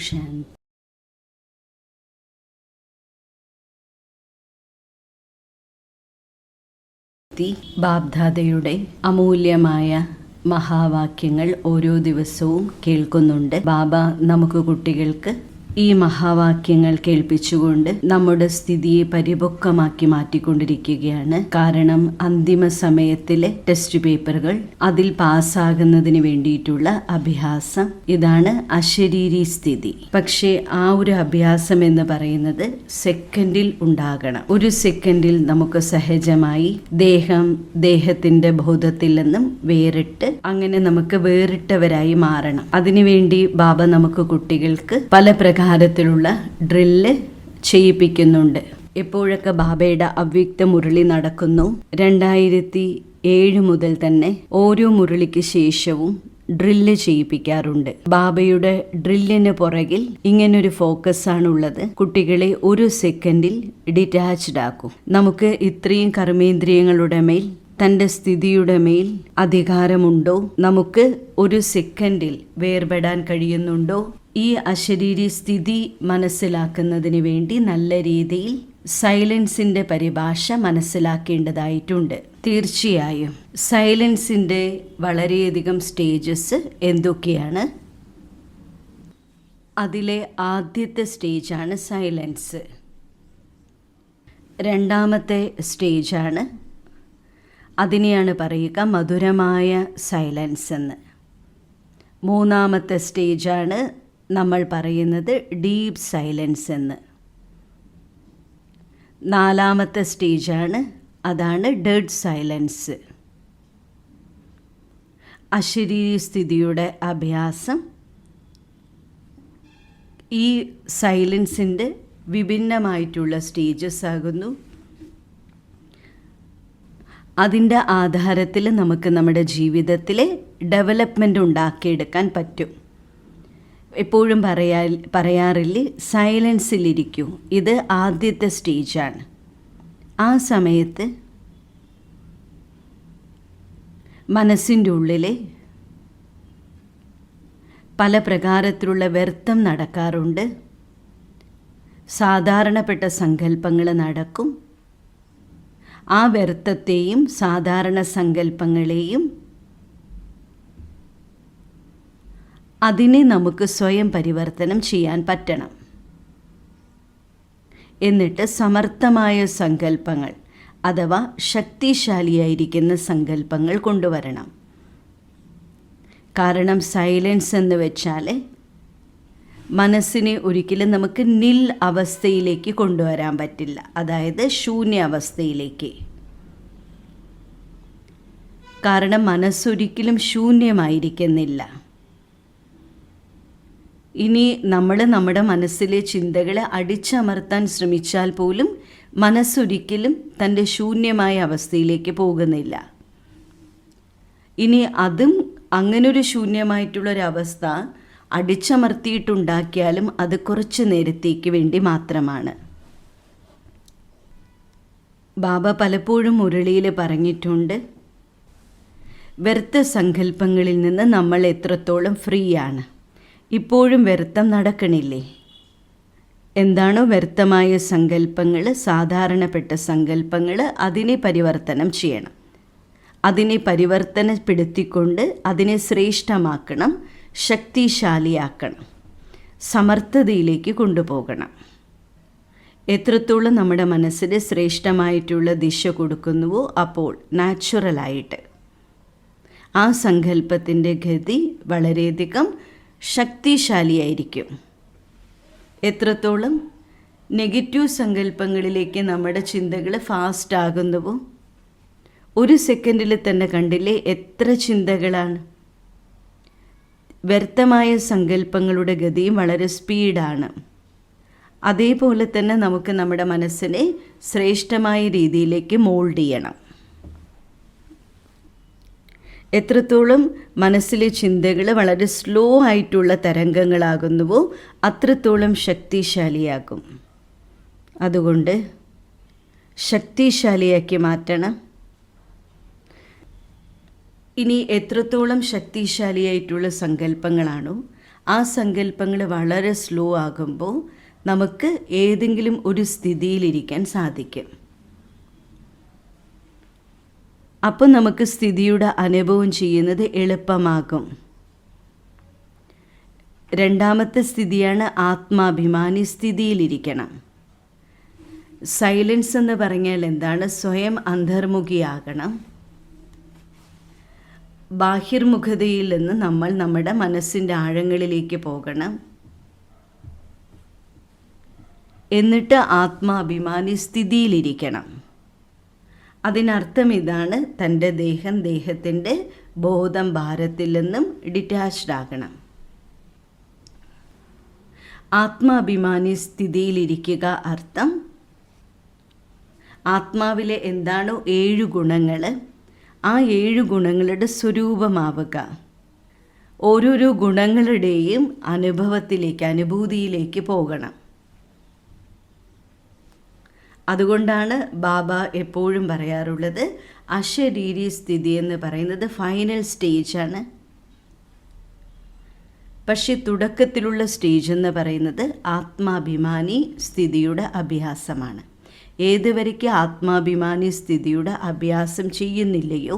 ശാന്തി. ബാബ്ദാദയുടെ അമൂല്യമായ മഹാവാക്യങ്ങൾ ഓരോ ദിവസവും കേൾക്കുന്നുണ്ട്. ബാബ നമുക്ക് കുട്ടികൾക്ക് ഈ മഹാവാക്യങ്ങൾ കേൾപ്പിച്ചുകൊണ്ട് നമ്മുടെ സ്ഥിതിയെ പരിപക്വമാക്കി മാറ്റിക്കൊണ്ടിരിക്കുകയാണ്. കാരണം അന്തിമ സമയത്തിലെ ടെസ്റ്റ് പേപ്പറുകൾ, അതിൽ പാസ്സാകുന്നതിന് വേണ്ടിയിട്ടുള്ള അഭ്യാസം, ഇതാണ് അശരീരി സ്ഥിതി. പക്ഷേ ആ ഒരു അഭ്യാസം എന്ന് പറയുന്നത് സെക്കൻഡിൽ ഉണ്ടാകണം. ഒരു സെക്കൻഡിൽ നമുക്ക് സഹജമായി ദേഹത്തിന്റെ ബോധത്തിൽ നിന്നും വേറിട്ട് അങ്ങനെ നമുക്ക് വേറിട്ടവരായി മാറണം. അതിനുവേണ്ടി ബാബ നമുക്ക് കുട്ടികൾക്ക് പല പ്രകാരത്തിലുള്ള ഡ്രില്ല് ചെയ്യിപ്പിക്കുന്നുണ്ട്. എപ്പോഴൊക്കെ ബാബയുടെ അവ്യക്ത മുരളി നടക്കുന്നു, 2007 മുതൽ തന്നെ ഓരോ മുരളിക്ക് ശേഷവും ഡ്രില്ല് ചെയ്യിപ്പിക്കാറുണ്ട്. ബാബയുടെ ഡ്രില്ലിന് പുറകിൽ ഇങ്ങനൊരു ഫോക്കസാണുള്ളത്. കുട്ടികളെ ഒരു സെക്കൻഡിൽ ഡിറ്റാച്ച്ഡ് ആക്കും. നമുക്ക് ഇത്രയും കർമ്മേന്ദ്രിയങ്ങളുടെ മേൽ, തൻ്റെ സ്ഥിതിയുടെ മേൽ അധികാരമുണ്ടോ? നമുക്ക് ഒരു സെക്കൻഡിൽ വേർപെടാൻ കഴിയുന്നുണ്ടോ? ഈ അശരീരി സ്ഥിതി മനസ്സിലാക്കുന്നതിന് വേണ്ടി നല്ല രീതിയിൽ സൈലൻസിൻ്റെ പരിഭാഷ മനസ്സിലാക്കേണ്ടതായിട്ടുണ്ട്. തീർച്ചയായും സൈലൻസിൻ്റെ വളരെയധികം സ്റ്റേജസ് എന്തൊക്കെയാണ്? അതിലെ ആദ്യത്തെ സ്റ്റേജാണ് സൈലൻസ്. രണ്ടാമത്തെ സ്റ്റേജാണ്, അതിനെയാണ് പറയുക മധുരമായ സൈലൻസ് എന്ന്. മൂന്നാമത്തെ സ്റ്റേജാണ് നമ്മൾ പറയുന്നത് ഡീപ്പ് സൈലൻസ് എന്ന്. നാലാമത്തെ സ്റ്റേജാണ്, അതാണ് ഡെഡ് സൈലൻസ്. അശരീരി സ്ഥിതിയുടെ അഭ്യാസം ഈ സൈലൻസിൻ്റെ വിഭിന്നമായിട്ടുള്ള സ്റ്റേജസ് ആകുന്നു. അതിൻ്റെ ആധാരത്തിൽ നമുക്ക് നമ്മുടെ ജീവിതത്തിലെ ഡെവലപ്മെൻ്റ് ഉണ്ടാക്കിയെടുക്കാൻ പറ്റും. എപ്പോഴും പറയാറില്ലേ, സൈലൻസിലിരിക്കൂ. ഇത് ആദ്യത്തെ സ്റ്റേജാണ്. ആ സമയത്ത് മനസ്സിൻ്റെ ഉള്ളിലെ പല പ്രകാരത്തിലുള്ള വ്യർത്ഥം നടക്കാറുണ്ട്. സാധാരണപ്പെട്ട സങ്കല്പങ്ങൾ നടക്കും. ആ വ്യർത്ഥത്തെയും സാധാരണ സങ്കല്പങ്ങളെയും അതിനെ നമുക്ക് സ്വയം പരിവർത്തനം ചെയ്യാൻ പറ്റണം. എന്നിട്ട് സമർത്ഥമായ സങ്കല്പങ്ങൾ അഥവാ ശക്തിശാലിയായിരിക്കുന്ന സങ്കല്പങ്ങൾ കൊണ്ടുവരണം. കാരണം സൈലൻസ് എന്ന് വെച്ചാൽ മനസ്സിനെ ഒരിക്കലും നമുക്ക് നിൽ അവസ്ഥയിലേക്ക് കൊണ്ടുവരാൻ പറ്റില്ല, അതായത് ശൂന്യ അവസ്ഥയിലേക്ക്. കാരണം മനസ്സൊരിക്കലും ശൂന്യമായിരിക്കുന്നില്ല. ഇനി നമ്മൾ നമ്മുടെ മനസ്സിലെ ചിന്തകളെ അടിച്ചമർത്താൻ ശ്രമിച്ചാൽ പോലും മനസ്സൊരിക്കലും തൻ്റെ ശൂന്യമായ അവസ്ഥയിലേക്ക് പോകുന്നില്ല. ഇനി അതും അങ്ങനൊരു ശൂന്യമായിട്ടുള്ളൊരവസ്ഥ അടിച്ചമർത്തിയിട്ടുണ്ടാക്കിയാലും അത് കുറച്ച് നേരത്തേക്ക് വേണ്ടി മാത്രമാണ്. ബാബ പലപ്പോഴും മുരളിയിൽ പറഞ്ഞിട്ടുണ്ട്, വ്യർത്ഥ സങ്കല്പങ്ങളിൽ നിന്ന് നമ്മൾ എത്രത്തോളം ഫ്രീ ആണ്. ഇപ്പോഴും വ്യർത്ഥം നടക്കണില്ലേ? എന്താണോ വ്യർത്ഥമായ സങ്കല്പങ്ങൾ, സാധാരണപ്പെട്ട സങ്കല്പങ്ങൾ, അതിനെ പരിവർത്തനം ചെയ്യണം. അതിനെ പരിവർത്തനപ്പെടുത്തിക്കൊണ്ട് അതിനെ ശ്രേഷ്ഠമാക്കണം, ശക്തിശാലിയാക്കണം, സമർത്ഥതയിലേക്ക് കൊണ്ടുപോകണം. എത്രത്തോളം നമ്മുടെ മനസ്സിന് ശ്രേഷ്ഠമായിട്ടുള്ള ദിശ കൊടുക്കുന്നുവോ അപ്പോൾ നാച്ചുറലായിട്ട് ആ സങ്കല്പത്തിൻ്റെ ഗതി വളരെയധികം ശക്തിശാലിയായിരിക്കും. എത്രത്തോളം നെഗറ്റീവ് സങ്കല്പങ്ങളിലേക്ക് നമ്മുടെ ചിന്തകൾ ഫാസ്റ്റ് ആകുന്നുവോ, ഒരു സെക്കൻഡിൽ തന്നെ കണ്ടില്ലേ എത്ര ചിന്തകളാണ്. വ്യർത്ഥമായ സങ്കല്പങ്ങളുടെ ഗതിയും വളരെ സ്പീഡാണ്. അതേപോലെ തന്നെ നമുക്ക് നമ്മുടെ മനസ്സിനെ ശ്രേഷ്ഠമായ രീതിയിലേക്ക് മോൾഡ് ചെയ്യണം. എത്രത്തോളം മനസ്സിലെ ചിന്തകൾ വളരെ സ്ലോ ആയിട്ടുള്ള തരംഗങ്ങളാകുന്നുവോ അത്രത്തോളം ശക്തിശാലിയാകും. അതുകൊണ്ട് ശക്തിശാലിയാക്കി മാറ്റണം. ഇനി എത്രത്തോളം ശക്തിശാലിയായിട്ടുള്ള സങ്കല്പങ്ങളാണോ ആ സങ്കല്പങ്ങൾ വളരെ സ്ലോ ആകുമ്പോൾ നമുക്ക് ഏതെങ്കിലും ഒരു സ്ഥിതിയിലിരിക്കാൻ സാധിക്കും. അപ്പോൾ നമുക്ക് സ്ഥിതിയുടെ അനുഭവം ചെയ്യുന്നത് എളുപ്പമാകും. രണ്ടാമത്തെ സ്ഥിതിയാണ് ആത്മാഭിമാനി സ്ഥിതിയിലിരിക്കണം. സൈലൻസ് എന്ന് പറഞ്ഞാൽ എന്താണ്? സ്വയം അന്തർമുഖിയാകണം. ബാഹിർമുഖതയിൽ നിന്ന് നമ്മൾ നമ്മുടെ മനസ്സിൻ്റെ ആഴങ്ങളിലേക്ക് പോകണം. എന്നിട്ട് ആത്മാഭിമാനി സ്ഥിതിയിലിരിക്കണം. അതിനർത്ഥം ഇതാണ്, തൻ്റെ ദേഹത്തിൻ്റെ ബോധം ഭാരത്തിൽ നിന്നും ഡിറ്റാച്ച്ഡ് ആകണം. ആത്മാഭിമാനി സ്ഥിതിയിലിരിക്കുക അർത്ഥം ആത്മാവിലെ എന്താണോ 7 ഗുണങ്ങൾ, ആ 7 ഗുണങ്ങളുടെ സ്വരൂപമാവുക. ഓരോരോ ഗുണങ്ങളുടെയും അനുഭൂതിയിലേക്ക് പോകണം. അതുകൊണ്ടാണ് ബാബ എപ്പോഴും പറയാറുള്ളത്, അശരീരി സ്ഥിതി എന്ന് പറയുന്നത് ഫൈനൽ സ്റ്റേജാണ്. പക്ഷെ തുടക്കത്തിലുള്ള സ്റ്റേജ് എന്ന് പറയുന്നത് ആത്മാഭിമാനി സ്ഥിതിയുടെ അഭ്യാസമാണ്. ഏതുവരയ്ക്ക് ആത്മാഭിമാനി സ്ഥിതിയുടെ അഭ്യാസം ചെയ്യുന്നില്ലയോ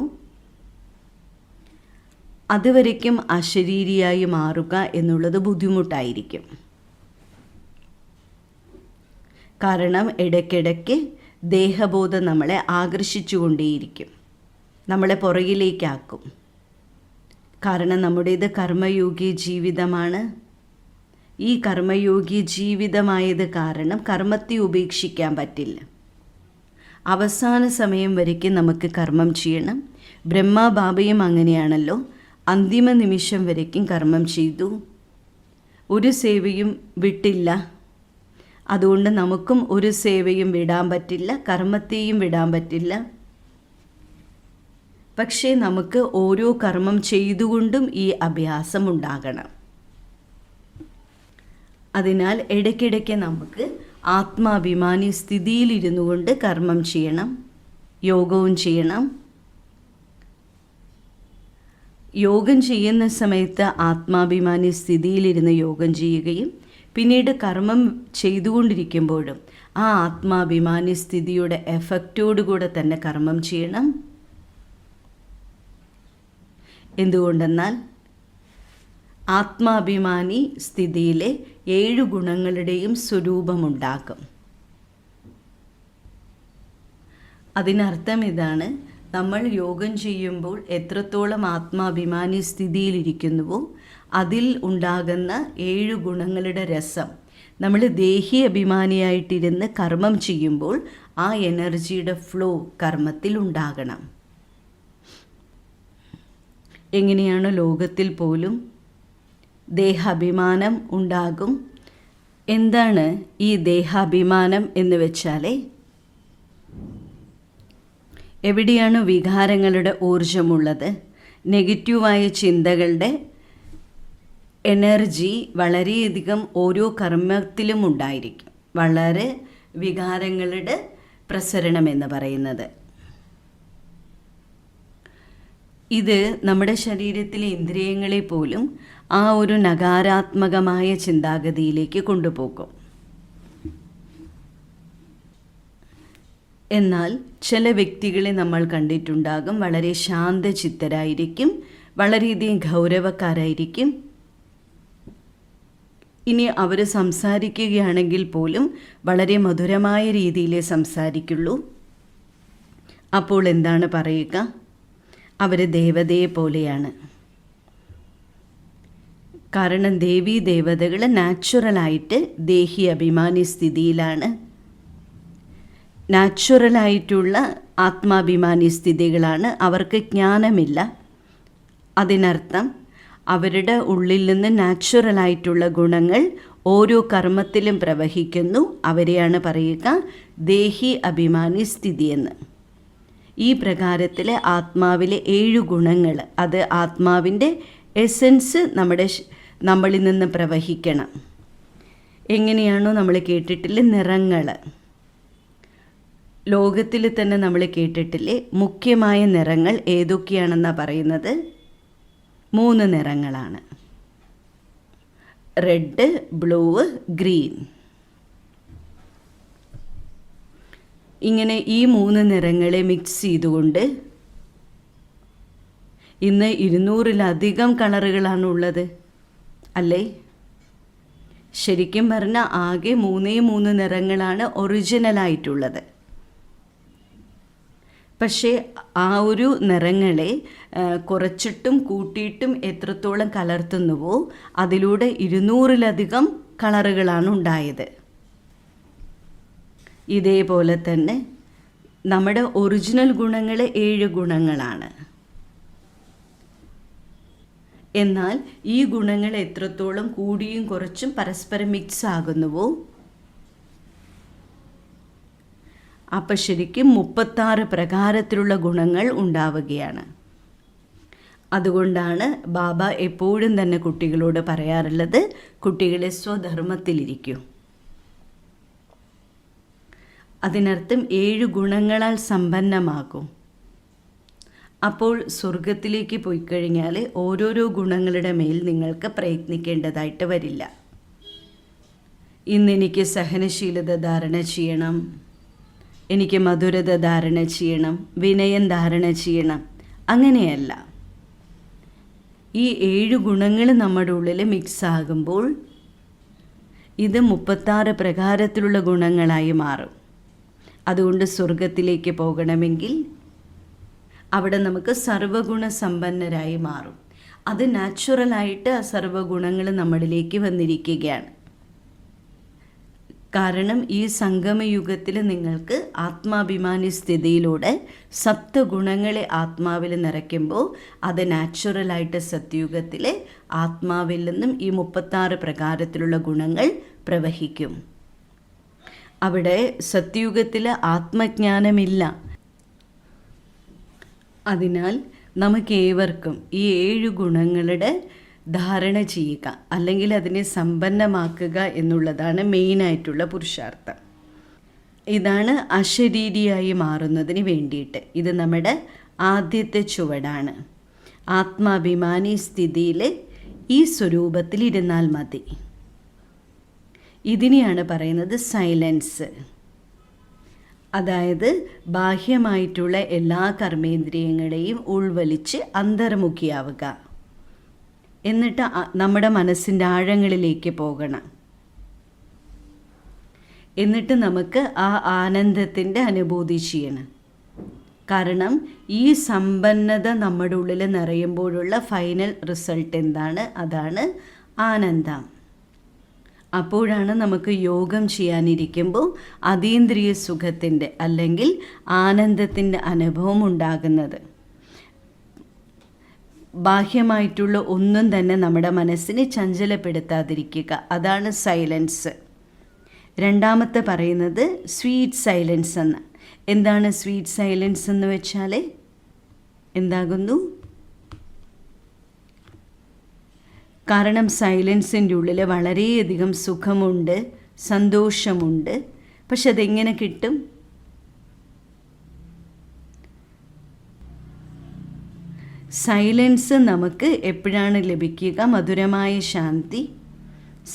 അതുവരയ്ക്കും അശരീരിയായി മാറുക എന്നുള്ളത് ബുദ്ധിമുട്ടായിരിക്കും. കാരണം ഇടയ്ക്കിടയ്ക്ക് ദേഹബോധം നമ്മളെ ആകർഷിച്ചുകൊണ്ടേയിരിക്കും, നമ്മളെ പുറകിലേക്കാക്കും. കാരണം നമ്മുടേത് കർമ്മയോഗി ജീവിതമാണ്. ഈ കർമ്മയോഗി ജീവിതമായത് കാരണം കർമ്മത്തെ ഉപേക്ഷിക്കാൻ പറ്റില്ല. അവസാന സമയം വരയ്ക്ക് നമുക്ക് കർമ്മം ചെയ്യണം. ബ്രഹ്മബാബയും അങ്ങനെയാണല്ലോ, അന്തിമ നിമിഷം വരയ്ക്കും കർമ്മം ചെയ്തു, ഒരു സേവയും വിട്ടില്ല. അതുകൊണ്ട് നമുക്കും ഒരു സേവയും വിടാൻ പറ്റില്ല, കർമ്മത്തെയും വിടാൻ പറ്റില്ല. പക്ഷേ നമുക്ക് ഓരോ കർമ്മം ചെയ്തുകൊണ്ടും ഈ അഭ്യാസം ഉണ്ടാകണം. അതിനാൽ ഇടയ്ക്കിടയ്ക്ക് നമുക്ക് ആത്മാഭിമാനി സ്ഥിതിയിലിരുന്നു കൊണ്ട് കർമ്മം ചെയ്യണം, യോഗവും ചെയ്യണം. യോഗം ചെയ്യുന്ന സമയത്ത് ആത്മാഭിമാനി സ്ഥിതിയിലിരുന്ന് യോഗം ചെയ്യുകയും പിന്നീട് കർമ്മം ചെയ്തുകൊണ്ടിരിക്കുമ്പോഴും ആ ആത്മാഭിമാനി സ്ഥിതിയുടെ എഫക്റ്റോടുകൂടെ തന്നെ കർമ്മം ചെയ്യണം. എന്തുകൊണ്ടെന്നാൽ ആത്മാഭിമാനി സ്ഥിതിയിലെ 7 ഗുണങ്ങളുടെയും സ്വരൂപമുണ്ടാകും. അതിനർത്ഥം ഇതാണ്, നമ്മൾ യോഗം ചെയ്യുമ്പോൾ എത്രത്തോളം ആത്മാഭിമാനി സ്ഥിതിയിലിരിക്കുന്നുവോ അതിൽ ഉണ്ടാകുന്ന 7 ഗുണങ്ങളുടെ രസം നമ്മൾ ദേഹി അഭിമാനിയായിട്ടിരുന്ന് കർമ്മം ചെയ്യുമ്പോൾ ആ എനർജിയുടെ ഫ്ലോ കർമ്മത്തിൽ ഉണ്ടാകണം. എങ്ങനെയാണ് ലോകത്തിൽ പോലും ദേഹാഭിമാനം ഉണ്ടാകും. എന്താണ് ഈ ദേഹാഭിമാനം എന്ന് വെച്ചാൽ, എവിടെയാണ് വികാരങ്ങളുടെ ഊർജമുള്ളത്? നെഗറ്റീവായ ചിന്തകളുടെ എനർജി വളരെയധികം ഓരോ കർമ്മത്തിലും ഉണ്ടായിരിക്കും. വളരെ വികാരങ്ങളുടെ പ്രസരണം എന്ന് പറയുന്നത് ഇത് നമ്മുടെ ശരീരത്തിലെ ഇന്ദ്രിയങ്ങളെ പോലും ആ ഒരു നകാരാത്മകമായ ചിന്താഗതിയിലേക്ക് കൊണ്ടുപോകും. എന്നാൽ ചില വ്യക്തികളെ നമ്മൾ കണ്ടിട്ടുണ്ടാകും, വളരെ ശാന്തചിത്തരായിരിക്കും, വളരെയധികം ഗൗരവക്കാരായിരിക്കും. ഇനി അവർ സംസാരിക്കുകയാണെങ്കിൽ പോലും വളരെ മധുരമായ രീതിയിലേ സംസാരിക്കുള്ളൂ. അപ്പോൾ എന്താണ് പറയുക? അവർ ദേവതയെ പോലെയാണ്. കാരണം ദേവീ ദേവതകൾ നാച്ചുറലായിട്ട് ദേഹി അഭിമാനി സ്ഥിതിയിലാണ്. നാച്ചുറലായിട്ടുള്ള ആത്മാഭിമാനി സ്ഥിതികളാണ്. അവർക്ക് ജ്ഞാനമില്ല. അതിനർത്ഥം അവരുടെ ഉള്ളിൽ നിന്ന് നാച്ചുറലായിട്ടുള്ള ഗുണങ്ങൾ ഓരോ കർമ്മത്തിലും പ്രവഹിക്കുന്നു. അവരെയാണ് പറയുക ദേഹി അഭിമാനി സ്ഥിതിയെന്ന്. ഈ പ്രകാരത്തിലെ ആത്മാവിലെ 7 ഗുണങ്ങൾ, അത് ആത്മാവിൻ്റെ എസൻസ് നമ്മളിൽ നിന്ന് പ്രവഹിക്കണം. എങ്ങനെയാണോ നമ്മൾ കേട്ടിട്ടില്ലേ നിറങ്ങൾ, ലോകത്തിൽ തന്നെ നമ്മൾ കേട്ടിട്ടില്ലേ മുഖ്യമായ നിറങ്ങൾ ഏതൊക്കെയാണെന്നാണ് പറയുന്നത്? 3 നിറങ്ങളാണ്. Red, blue, green. ഇങ്ങനെ ഈ 3 നിറങ്ങളെ മിക്സ് ചെയ്തുകൊണ്ട് ഇന്ന് 200-ലധികം കളറുകളാണുള്ളത് അല്ലേ? ശരിക്കും പറഞ്ഞാൽ ആകെ 3 നിറങ്ങളാണ് ഒറിജിനലായിട്ടുള്ളത്. പക്ഷേ ആ ഒരു നിറങ്ങളെ കുറച്ചിട്ടും കൂട്ടിയിട്ടും എത്രത്തോളം കലർത്തുന്നുവോ അതിലൂടെ 200-ലധികം കളറുകളാണ് ഉണ്ടായത്. ഇതേപോലെ തന്നെ നമ്മുടെ ഒറിജിനൽ ഗുണങ്ങൾ 7 ഗുണങ്ങളാണ്. എന്നാൽ ഈ ഗുണങ്ങൾ എത്രത്തോളം കൂടിയും കുറച്ചും പരസ്പരം മിക്സ് ആകുന്നുവോ അപ്പം ശരിക്കും 36 പ്രകാരത്തിലുള്ള ഗുണങ്ങൾ ഉണ്ടാവുകയാണ്. അതുകൊണ്ടാണ് ബാബ എപ്പോഴും തന്നെ കുട്ടികളോട് പറയാറുള്ളത്, കുട്ടികളെ സ്വധർമ്മത്തിലിരിക്കൂ. അതിനർത്ഥം 7 ഗുണങ്ങളാൽ സമ്പന്നമാകും. അപ്പോൾ സ്വർഗത്തിലേക്ക് പോയി കഴിഞ്ഞാൽ ഓരോരോ ഗുണങ്ങളുടെ മേൽ നിങ്ങൾക്ക് പ്രയത്നിക്കേണ്ടതായിട്ട് വരില്ല. ഇന്നെനിക്ക് സഹനശീലത ധാരണ ചെയ്യണം, എനിക്ക് മധുരത ധാരണ ചെയ്യണം, വിനയം ധാരണ ചെയ്യണം, അങ്ങനെയല്ല. ഈ 7 ഗുണങ്ങൾ നമ്മുടെ ഉള്ളിൽ മിക്സ് ആകുമ്പോൾ ഇത് 36 പ്രകാരത്തിലുള്ള ഗുണങ്ങളായി മാറും. അതുകൊണ്ട് സ്വർഗത്തിലേക്ക് പോകണമെങ്കിൽ അവിടെ നമുക്ക് സർവ്വഗുണ സമ്പന്നരായി മാറും. അത് നാച്ചുറലായിട്ട് ആ സർവ്വഗുണങ്ങൾ നമ്മളിലേക്ക് വന്നിരിക്കുകയാണ്. കാരണം ഈ സംഗമയുഗത്തിൽ നിങ്ങൾക്ക് ആത്മാഭിമാനി സ്ഥിതിയിലൂടെ സപ്തഗുണങ്ങളെ ആത്മാവിൽ നിറയ്ക്കുമ്പോൾ അത് നാച്ചുറലായിട്ട് സത്യയുഗത്തിലെ ആത്മാവിൽ നിന്നും ഈ 36 പ്രകാരത്തിലുള്ള ഗുണങ്ങൾ പ്രവഹിക്കും. അവിടെ സത്യയുഗത്തിൽ ആത്മജ്ഞാനമില്ല. അതിനാൽ നമുക്കേവർക്കും ഈ 7 ഗുണങ്ങളുടെ ധാരണ ചെയ്യുക, അല്ലെങ്കിൽ അതിനെ സമ്പന്നമാക്കുക എന്നുള്ളതാണ് മെയിനായിട്ടുള്ള പുരുഷാർത്ഥം. ഇതാണ് അശരീരിയായി മാറുന്നതിന് വേണ്ടിയിട്ട്. ഇത് നമ്മുടെ ആദ്യത്തെ ചുവടാണ്. ആത്മാഭിമാനി സ്ഥിതിയിൽ ഈ സ്വരൂപത്തിലിരുന്നാൽ മതി. ഇതിനെയാണ് പറയുന്നത് സൈലൻസ്. അതായത് ബാഹ്യമായിട്ടുള്ള എല്ലാ കർമ്മേന്ദ്രിയങ്ങളെയും ഉൾവലിച്ച് അന്തർമുഖിയാവുക. എന്നിട്ട് നമ്മുടെ മനസ്സിൻ്റെ ആഴങ്ങളിലേക്ക് പോകണം. എന്നിട്ട് നമുക്ക് ആ ആനന്ദത്തിൻ്റെ അനുഭൂതി ചെയ്യണം. കാരണം ഈ സമ്പന്നത നമ്മുടെ ഉള്ളിൽ നിറയുമ്പോഴുള്ള ഫൈനൽ റിസൾട്ട് എന്താണ്? അതാണ് ആനന്ദം. അപ്പോഴാണ് നമുക്ക് യോഗം ചെയ്യാനിരിക്കുമ്പോൾ അതീന്ദ്രിയ സുഖത്തിൻ്റെ അല്ലെങ്കിൽ ആനന്ദത്തിൻ്റെ അനുഭവം ഉണ്ടാകുന്നത്. ബാഹ്യമായിട്ടുള്ള ഒന്നും തന്നെ നമ്മുടെ മനസ്സിനെ ചഞ്ചലപ്പെടുത്താതിരിക്കുക, അതാണ് സൈലൻസ്. രണ്ടാമത്തെ പറയുന്നത് സ്വീറ്റ് സൈലൻസ് എന്ന്. എന്താണ് സ്വീറ്റ് സൈലൻസ് എന്ന് വെച്ചാൽ എന്താകുന്നു? കാരണം സൈലൻസിൻ്റെ ഉള്ളിൽ വളരെയധികം സുഖമുണ്ട്, സന്തോഷമുണ്ട്. പക്ഷെ അതെങ്ങനെ കിട്ടും? സൈലൻസ് നമുക്ക് എപ്പോഴാണ് ലഭിക്കുക? മധുരമായ ശാന്തി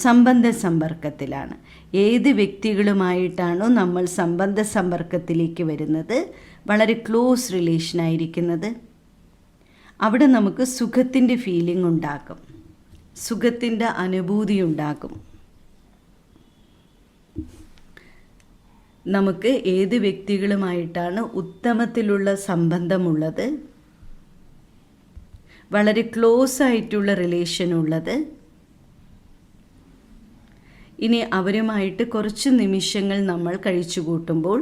സംബന്ധ സമ്പർക്കത്തിലാണ്. ഏത് വ്യക്തികളുമായിട്ടാണോ നമ്മൾ സംബന്ധ സമ്പർക്കത്തിലേക്ക് വരുന്നത്, വളരെ ക്ലോസ് റിലേഷനായിരിക്കുന്നത്, അവിടെ നമുക്ക് സുഖത്തിൻ്റെ ഫീലിംഗ് ഉണ്ടാകും, സുഖത്തിൻ്റെ അനുഭൂതി ഉണ്ടാകും. നമുക്ക് ഏത് വ്യക്തികളുമായിട്ടാണ് ഉത്തമത്തിലുള്ള സംബന്ധമുള്ളത്, വളരെ ക്ലോസ് ആയിട്ടുള്ള റിലേഷൻ ഉള്ളത്, ഇനി അവരുമായിട്ട് കുറച്ച് നിമിഷങ്ങൾ നമ്മൾ കഴിച്ചു കൂട്ടുമ്പോൾ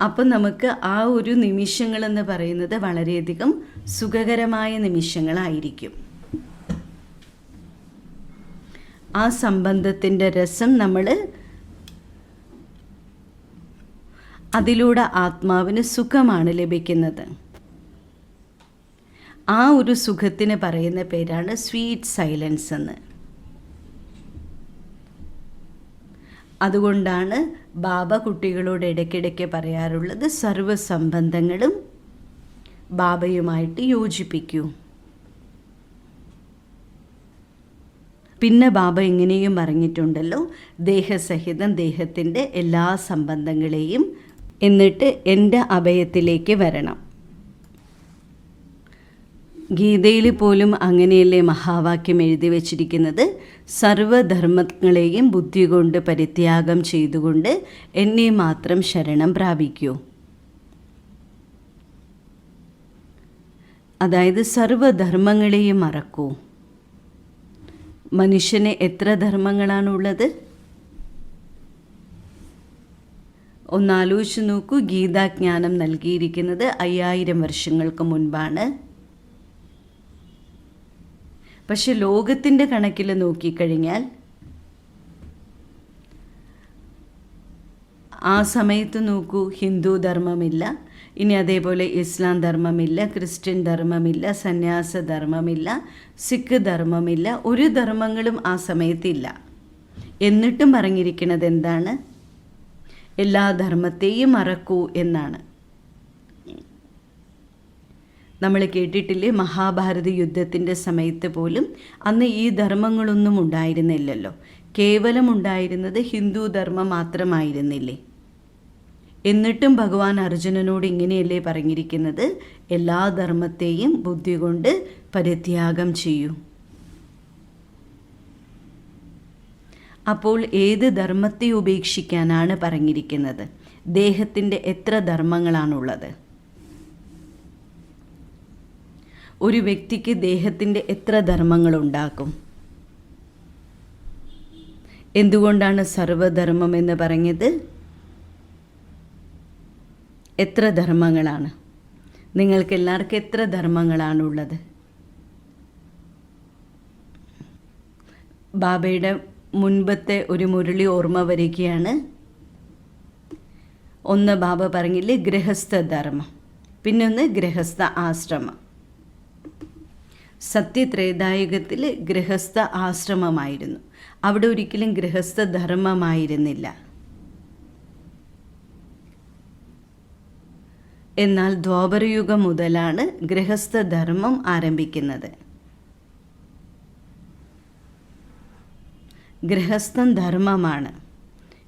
അപ്പം നമുക്ക് ആ ഒരു നിമിഷങ്ങളെന്ന് പറയുന്നത് വളരെയധികം സുഖകരമായ നിമിഷങ്ങളായിരിക്കും. ആ സംബന്ധത്തിൻ്റെ രസം നമ്മൾ അതിലൂടെ ആത്മാവിന് സുഖമാണ് ലഭിക്കുന്നത്. ആ ഒരു സുഖത്തിന് പറയുന്ന പേരാണ് സ്വീറ്റ് സൈലൻസ് എന്ന്. അതുകൊണ്ടാണ് ബാബ കുട്ടികളോട് ഇടയ്ക്കിടയ്ക്ക് പറയാറുള്ളത്, സർവ്വസംബന്ധങ്ങളും ബാബയുമായിട്ട് യോജിപ്പിക്കൂ. പിന്നെ ബാബ ഇങ്ങനെയും പറഞ്ഞിട്ടുണ്ടല്ലോ, ദേഹസഹിതം ദേഹത്തിൻ്റെ എല്ലാ സംബന്ധങ്ങളെയും എന്നിട്ട് എൻ്റെ അഭയത്തിലേക്ക് വരണം. ഗീതയിൽ പോലും അങ്ങനെയല്ലേ മഹാവാക്യം എഴുതി വച്ചിരിക്കുന്നത്, സർവധർമ്മങ്ങളെയും ബുദ്ധി കൊണ്ട് പരിത്യാഗം ചെയ്തുകൊണ്ട് എന്നെ മാത്രം ശരണം പ്രാപിക്കൂ. അതായത് സർവധർമ്മങ്ങളെയും മറക്കൂ. മനുഷ്യന് എത്ര ധർമ്മങ്ങളാണുള്ളത്? ഒന്നാലോചിച്ച് നോക്കൂ. ഗീതാജ്ഞാനം നൽകിയിരിക്കുന്നത് 5000 വർഷങ്ങൾക്ക് മുൻപാണ്. പക്ഷെ ലോകത്തിൻ്റെ കണക്കിൽ നോക്കിക്കഴിഞ്ഞാൽ ആ സമയത്ത് നോക്കൂ, ഹിന്ദു ധർമ്മമില്ല, ഇനി അതേപോലെ ഇസ്ലാം ധർമ്മമില്ല, ക്രിസ്ത്യൻ ധർമ്മമില്ല, സന്യാസ ധർമ്മമില്ല, സിഖ് ധർമ്മമില്ല, ഒരു ധർമ്മങ്ങളും ആ സമയത്തില്ല. എന്നിട്ടും പറഞ്ഞിരിക്കുന്നത് എന്താണ്? എല്ലാ ധർമ്മത്തെയും മറക്കൂ എന്നാണ്. നമ്മൾ കേട്ടിട്ടില്ലേ, മഹാഭാരത യുദ്ധത്തിൻ്റെ സമയത്ത് പോലും അന്ന് ഈ ധർമ്മങ്ങളൊന്നും ഉണ്ടായിരുന്നില്ലല്ലോ. കേവലം ഉണ്ടായിരുന്നത് ഹിന്ദു ധർമ്മം മാത്രമായിരുന്നില്ലേ? എന്നിട്ടും ഭഗവാൻ അർജുനനോട് ഇങ്ങനെയല്ലേ പറഞ്ഞിരിക്കുന്നത്, എല്ലാ ധർമ്മത്തെയും ബുദ്ധി കൊണ്ട് പരിത്യാഗം ചെയ്യൂ. അപ്പോൾ ഏത് ധർമ്മത്തെ ഉപേക്ഷിക്കാനാണ് പറഞ്ഞിരിക്കുന്നത്? ദേഹത്തിൻ്റെ എത്ര ധർമ്മങ്ങളാണുള്ളത്? ഒരു വ്യക്തിക്ക് ദേഹത്തിൻ്റെ എത്ര ധർമ്മങ്ങളുണ്ടാക്കും? എന്തുകൊണ്ടാണ് സർവധർമ്മം എന്ന് പറഞ്ഞത്? എത്ര ധർമ്മങ്ങളാണ്? നിങ്ങൾക്ക് എല്ലാവർക്കും എത്ര ധർമ്മങ്ങളാണുള്ളത്? ബാബയുടെ മുൻപത്തെ ഒരു മുരളി ഓർമ്മ വരികയാണ്. ഒന്ന് ബാബ പറഞ്ഞില്ലേ, ഗൃഹസ്ഥ ധർമ്മം, പിന്നൊന്ന് ഗൃഹസ്ഥ ആശ്രമം. സത്യത്രേതായുഗത്തിൽ ഗൃഹസ്ഥ ആശ്രമമായിരുന്നു, അവിടെ ഒരിക്കലും ഗൃഹസ്ഥ ധർമ്മമായിരുന്നില്ല. എന്നാൽ ദ്വാപരയുഗം മുതലാണ് ഗൃഹസ്ഥ ധർമ്മം ആരംഭിക്കുന്നത്. ഗൃഹസ്ഥൻ ധർമ്മമാണ്.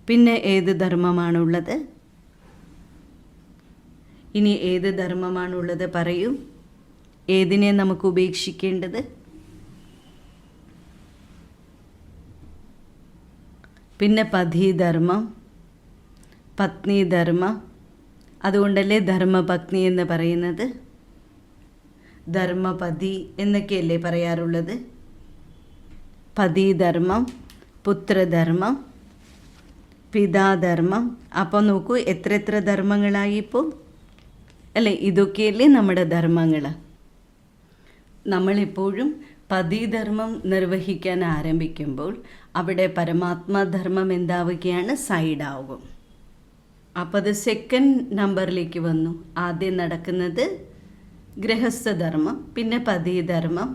പിന്നെ ഏത് ധർമ്മമാണുള്ളത്? ഇനി ഏത് ധർമ്മമാണുള്ളത് പറയൂ. ഏതിനെ നമുക്ക് ഉപേക്ഷിക്കേണ്ടത്? പിന്നെ പതിധർമ്മം, പത്നിധർമ്മം. അതുകൊണ്ടല്ലേ ധർമ്മപത്നി എന്ന് പറയുന്നത്. ധർമ്മപതി എന്നൊക്കെയല്ലേ പറയാറുള്ളത്. പതിധർമ്മം, പുത്രധർമ്മം, പിതാധർമ്മം. അപ്പോൾ നോക്കൂ, എത്ര ധർമ്മങ്ങളായി ഇപ്പോൾ അല്ലേ? ഇതൊക്കെയല്ലേ നമ്മുടെ ധർമ്മങ്ങൾ. നമ്മളെപ്പോഴും പതിധർമ്മം നിർവഹിക്കാൻ ആരംഭിക്കുമ്പോൾ അവിടെ പരമാത്മാധർമ്മം എന്താവുകയാണ്? സൈഡാവും. അപ്പോൾ അത് സെക്കൻഡ് നമ്പറിലേക്ക് വന്നു. ആദ്യം നടക്കുന്നത് ഗൃഹസ്ഥധർമ്മം, പിന്നെ പതിധർമ്മം.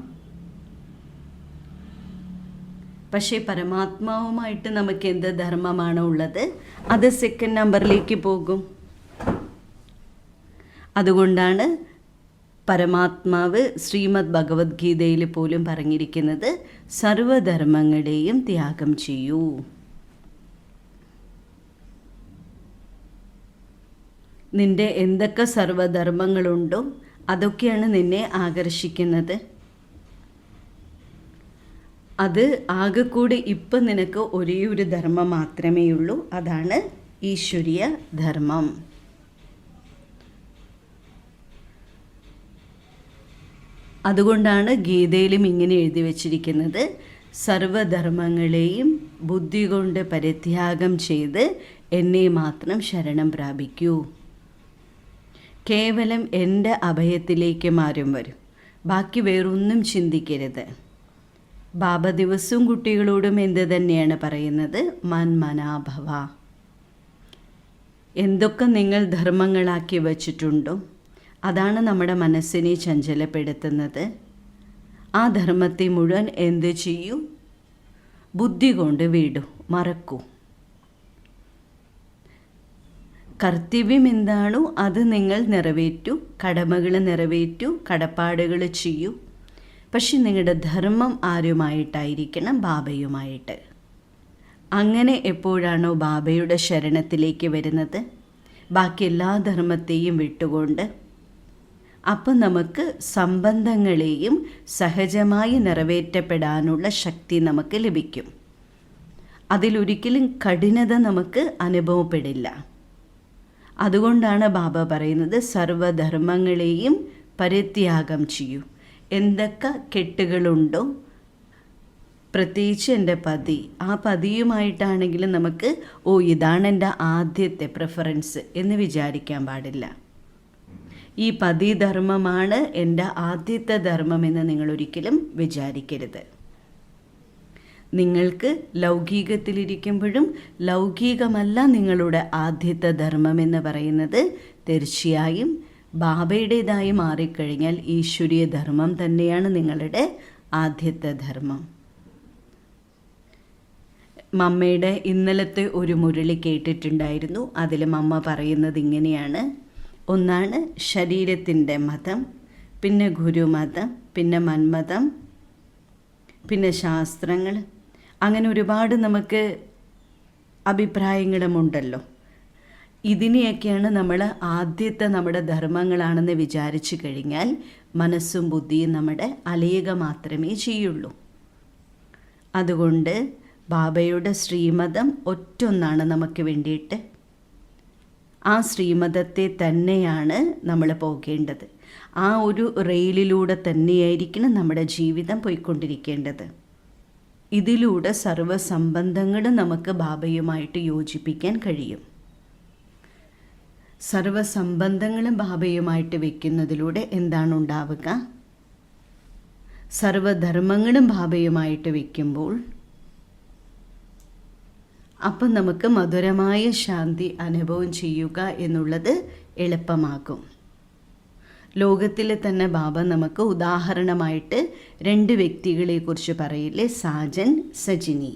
പക്ഷേ പരമാത്മാവുമായിട്ട് നമുക്ക് എന്ത് ധർമ്മമാണോ ഉള്ളത്, അത് സെക്കൻഡ് നമ്പറിലേക്ക് പോകും. അതുകൊണ്ടാണ് പരമാത്മാവ് ശ്രീമദ് ഭഗവത്ഗീതയിൽ പോലും പറഞ്ഞിരിക്കുന്നത്, സർവധർമ്മങ്ങളെയും ത്യാഗം ചെയ്യൂ. നിൻ്റെ എന്തൊക്കെ സർവധർമ്മങ്ങളുണ്ടോ അതൊക്കെയാണ് നിന്നെ ആകർഷിക്കുന്നത്. അത് ആകെ കൂടി ഇപ്പം നിനക്ക് ഒരേ ഒരു ധർമ്മം മാത്രമേ ഉള്ളൂ, അതാണ് ഈശ്വരീയ ധർമ്മം. അതുകൊണ്ടാണ് ഗീതയിലും ഇങ്ങനെ എഴുതി വച്ചിരിക്കുന്നത്, സർവധർമ്മങ്ങളെയും ബുദ്ധി കൊണ്ട് പരിത്യാഗം ചെയ്ത് എന്നെ മാത്രം ശരണം പ്രാപിക്കൂ. കേവലം എൻ്റെ അഭയത്തിലേക്ക് മാറും വരും, ബാക്കി വേറൊന്നും ചിന്തിക്കരുത്. ബാബ ദിവസവും കുട്ടികളോടും എന്ത് തന്നെയാണ് പറയുന്നത്? മന്മനാഭവ. എന്തൊക്കെ നിങ്ങൾ ധർമ്മങ്ങളാക്കി വച്ചിട്ടുണ്ടോ അതാണ് നമ്മുടെ മനസ്സിനെ ചഞ്ചലപ്പെടുത്തുന്നത്. ആ ധർമ്മത്തെ മുഴുവൻ എന്ത് ചെയ്യൂ? ബുദ്ധി കൊണ്ട് വിടൂ, മറക്കൂ. കർത്തവ്യം എന്താണോ അത് നിങ്ങൾ നിറവേറ്റൂ, കടമകൾ നിറവേറ്റൂ, കടപ്പാടുകൾ ചെയ്യൂ. പക്ഷെ നിങ്ങളുടെ ധർമ്മം ആരുമായിട്ടായിരിക്കണം? ബാബയുമായിട്ട്. അങ്ങനെ എപ്പോഴാണോ ബാബയുടെ ശരണത്തിലേക്ക് വരുന്നത്, ബാക്കി എല്ലാ ധർമ്മത്തെയും വിട്ടുകൊണ്ട്, അപ്പം നമുക്ക് സംബന്ധങ്ങളെയും സഹജമായി നിറവേറ്റപ്പെടാനുള്ള ശക്തി നമുക്ക് ലഭിക്കും. അതിലൊരിക്കലും കഠിനത നമുക്ക് അനുഭവപ്പെടില്ല. അതുകൊണ്ടാണ് ബാബ പറയുന്നത്, സർവധർമ്മങ്ങളെയും പരിത്യാഗം ചെയ്യൂ. എന്തൊക്കെ കെട്ടുകളുണ്ടോ, പ്രത്യേകിച്ച് എൻ്റെ പതി, ആ പതിയുമായിട്ടാണെങ്കിലും നമുക്ക് ഇതാണ് എൻ്റെ ആദ്യത്തെ പ്രിഫറൻസ് എന്ന് വിചാരിക്കാൻ പാടില്ല. ഈ പതിധർമ്മമാണ് എൻ്റെ ആദ്യത്തെ ധർമ്മമെന്ന് നിങ്ങളൊരിക്കലും വിചാരിക്കരുത്. നിങ്ങൾക്ക് ലൗകികത്തിലിരിക്കുമ്പോഴും ലൗകികമല്ല നിങ്ങളുടെ ആദ്യത്തെ ധർമ്മമെന്ന് പറയുന്നത്. തീർച്ചയായും ബാബയുടേതായി മാറിക്കഴിഞ്ഞാൽ ഈശ്വരീയ ധർമ്മം തന്നെയാണ് നിങ്ങളുടെ ആദ്യത്തെ ധർമ്മം. മമ്മയുടെ ഇന്നലത്തെ ഒരു മുരളി കേട്ടിട്ടുണ്ടായിരുന്നു. അതിൽ മമ്മ പറയുന്നത് ഇങ്ങനെയാണ്: ഒന്നാണ് ശരീരത്തിൻ്റെ മതം, പിന്നെ ഗുരുമതം, പിന്നെ മന്മതം, പിന്നെ ശാസ്ത്രങ്ങൾ. അങ്ങനെ ഒരുപാട് നമുക്ക് അഭിപ്രായങ്ങളുമുണ്ടല്ലോ. ഇതിനെയൊക്കെയാണ് നമ്മൾ ആദ്യത്തെ നമ്മുടെ ധർമ്മങ്ങളാണെന്ന് വിചാരിച്ചു കഴിഞ്ഞാൽ മനസ്സും ബുദ്ധിയും നമ്മുടെ അലയുക മാത്രമേ ചെയ്യുള്ളൂ. അതുകൊണ്ട് ബാബയുടെ ശ്രീമതം ഒറ്റൊന്നാണ് നമുക്ക് വേണ്ടിയിട്ട്. ആ ശ്രീമതത്തെ തന്നെയാണ് നമ്മൾ പോകേണ്ടത്. ആ ഒരു റെയിലിലൂടെ തന്നെയായിരിക്കണം നമ്മുടെ ജീവിതം പോയിക്കൊണ്ടിരിക്കേണ്ടത്. ഇതിലൂടെ സർവ്വസംബന്ധങ്ങളും നമുക്ക് ബാബയുമായിട്ട് യോജിപ്പിക്കാൻ കഴിയും. സർവ്വസംബന്ധങ്ങളും ബാബയുമായിട്ട് വയ്ക്കുന്നതിലൂടെ എന്താണ് ഉണ്ടാവുക? സർവധർമ്മങ്ങളും ബാബയുമായിട്ട് വയ്ക്കുമ്പോൾ അപ്പം നമുക്ക് മധുരമായ ശാന്തി അനുഭവം ചെയ്യുക എന്നുള്ളത് എളുപ്പമാകും. ലോകത്തിലെ തന്നെ ബാബ നമുക്ക് ഉദാഹരണമായിട്ട് 2 വ്യക്തികളെക്കുറിച്ച് പറയില്ലേ, സാജൻ, സജിനി.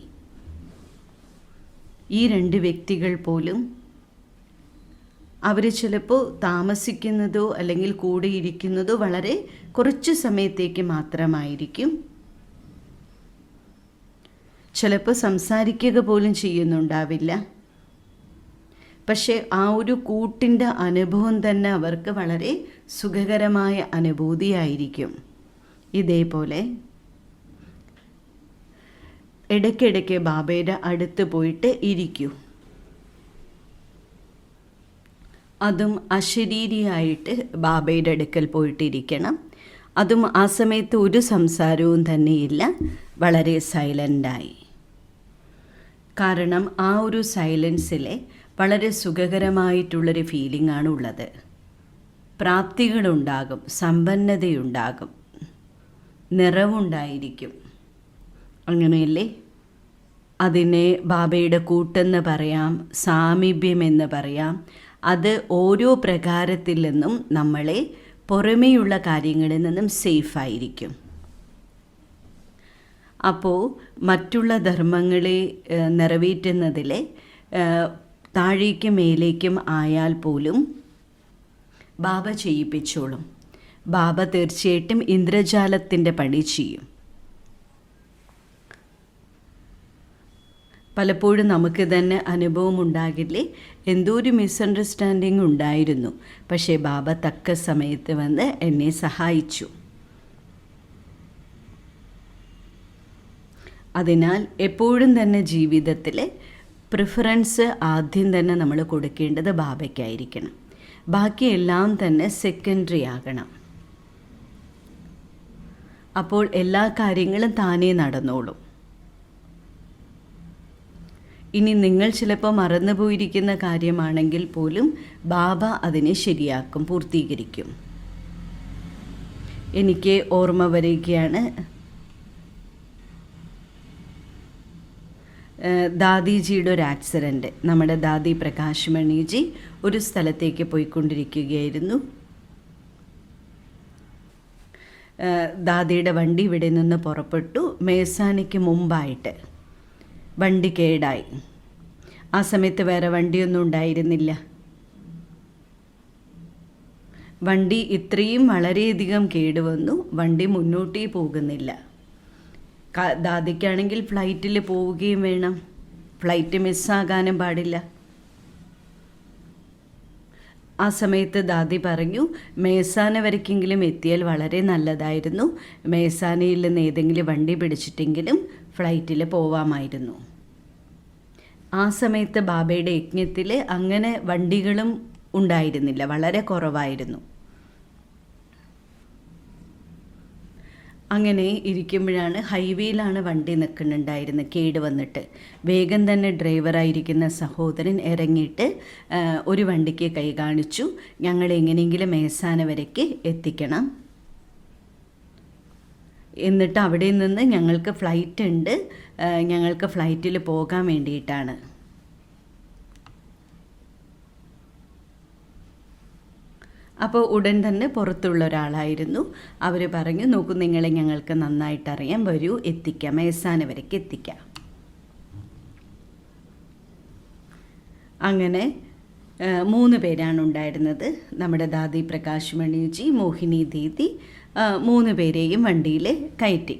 ഈ 2 വ്യക്തികൾ പോലും അവർ ചിലപ്പോൾ താമസിക്കുന്നതോ അല്ലെങ്കിൽ കൂടെ ഇരിക്കുന്നതോ വളരെ കുറച്ച് സമയത്തേക്ക് മാത്രമായിരിക്കും. ചിലപ്പോൾ സംസാരിക്കുക പോലും ചെയ്യുന്നുണ്ടാവില്ല. പക്ഷേ ആ ഒരു കൂട്ടിൻ്റെ അനുഭവം തന്നെ അവർക്ക് വളരെ സുഖകരമായ അനുഭൂതിയായിരിക്കും. ഇതേപോലെ ഇടയ്ക്കിടയ്ക്ക് ബാബയുടെ അടുത്ത് പോയിട്ട് ഇരിക്കൂ. അതും അശരീരിയായിട്ട് ബാബയുടെ അടുക്കൽ പോയിട്ടിരിക്കണം. അതും ആ സമയത്ത് ഒരു സംസാരവും തന്നെയില്ല, വളരെ സൈലൻ്റായി. കാരണം ആ ഒരു സൈലൻസിലെ വളരെ സുഖകരമായിട്ടുള്ളൊരു ഫീലിംഗ് ആണ് ഉള്ളത്. പ്രാപ്തികളുണ്ടാകും, സമ്പന്നതയുണ്ടാകും, നിറവുണ്ടായിരിക്കും. അങ്ങനെയല്ലേ? അതിനെ ബാബയുടെ കൂട്ടെന്ന് പറയാം, സാമീപ്യമെന്ന് പറയാം. അത് ഓരോ പ്രകാരത്തിൽ നിന്നും നമ്മളെ പുറമേയുള്ള കാര്യങ്ങളിൽ നിന്നും സേഫായിരിക്കും. അപ്പോൾ മറ്റുള്ള ധർമ്മങ്ങളെ നിറവേറ്റുന്നതിലെ താഴേക്കും മേലേക്കും ആയാൽ പോലും ബാബ ചെയ്യിപ്പിച്ചോളും. ബാബ തീർച്ചയായിട്ടും ഇന്ദ്രജാലത്തിൻ്റെ പണി ചെയ്യും. പലപ്പോഴും നമുക്ക് തന്നെ അനുഭവം ഉണ്ടാകില്ലേ, എന്തോ ഒരു മിസ്അണ്ടർസ്റ്റാൻഡിങ് ഉണ്ടായിരുന്നു, പക്ഷേ ബാബ തക്ക സമയത്ത് വന്ന് എന്നെ സഹായിച്ചു. അതിനാൽ എപ്പോഴും തന്നെ ജീവിതത്തിൽ പ്രിഫറൻസ് ആദ്യം തന്നെ നമ്മൾ കൊടുക്കേണ്ടത് ബാബയ്ക്കായിരിക്കണം. ബാക്കിയെല്ലാം തന്നെ സെക്കൻഡറി ആകണം. അപ്പോൾ എല്ലാ കാര്യങ്ങളും താനേ നടന്നോളും. ഇനി നിങ്ങൾ ചിലപ്പോൾ മറന്നുപോയിരിക്കുന്ന കാര്യമാണെങ്കിൽ പോലും ബാബ അതിനെ ശരിയാക്കും, പൂർത്തീകരിക്കും. എനിക്ക് ഓർമ്മ വരികയാണ്, ദാദിജിയുടെ ഒരു ആക്സിഡൻറ്റ്. നമ്മുടെ ദാദി പ്രകാശ് മണിജി ഒരു സ്ഥലത്തേക്ക് പോയിക്കൊണ്ടിരിക്കുകയായിരുന്നു. ദാദിയുടെ വണ്ടി ഇവിടെ നിന്ന് പുറപ്പെട്ടു. മേസാനയ്ക്ക് മുമ്പായിട്ട് വണ്ടി കേടായി. ആ സമയത്ത് വേറെ വണ്ടിയൊന്നും ഉണ്ടായിരുന്നില്ല. വണ്ടി ഇത്രയും വളരെയധികം കേടുവന്നു, വണ്ടി മുന്നോട്ടേ പോകുന്നില്ല. ദാദിക്കാണെങ്കിൽ ഫ്ലൈറ്റിൽ പോവുകയും വേണം, ഫ്ലൈറ്റ് മിസ്സാകാനും പാടില്ല. ആ സമയത്ത് ദാദി പറഞ്ഞു, മേസാന വരയ്ക്കെങ്കിലും എത്തിയാൽ വളരെ നല്ലതായിരുന്നു, മേസാനയിൽ നിന്ന് ഏതെങ്കിലും വണ്ടി പിടിച്ചിട്ടെങ്കിലും ഫ്ലൈറ്റിൽ പോവാമായിരുന്നു. ആ സമയത്ത് ബാബയുടെ യജ്ഞത്തിൽ അങ്ങനെ വണ്ടികളും ഉണ്ടായിരുന്നില്ല, വളരെ കുറവായിരുന്നു. അങ്ങനെ ഇരിക്കുമ്പോഴാണ് ഹൈവേയിലാണ് വണ്ടി നിൽക്കുന്നുണ്ടായിരുന്നത്, കേട് വന്നിട്ട്. വേഗം തന്നെ ഡ്രൈവറായിരിക്കുന്ന സഹോദരൻ ഇറങ്ങിയിട്ട് ഒരു വണ്ടിക്ക് കൈ കാണിച്ചു, ഞങ്ങൾ എങ്ങനെയെങ്കിലും മേസാന വരയ്ക്ക് എത്തിക്കണം, എന്നിട്ട് അവിടെ നിന്ന് ഞങ്ങൾക്ക് ഫ്ലൈറ്റ് ഉണ്ട്, ഞങ്ങൾക്ക് ഫ്ലൈറ്റിൽ പോകാൻ വേണ്ടിയിട്ടാണ്. അപ്പോൾ ഉടൻ തന്നെ പുറത്തുള്ള ഒരാളായിരുന്നു. അവർ പറഞ്ഞു, നോക്കൂ, നിങ്ങളെ ഞങ്ങൾക്ക് നന്നായിട്ടറിയാം, വരൂ എത്തിക്കാം, മേസാന വരയ്ക്ക് എത്തിക്കാം. അങ്ങനെ 3 പേരാണ് ഉണ്ടായിരുന്നത്. നമ്മുടെ ദാദി പ്രകാശ് മണിജി, മോഹിനി ദീദി, 3 പേരെയും വണ്ടിയിൽ കയറ്റി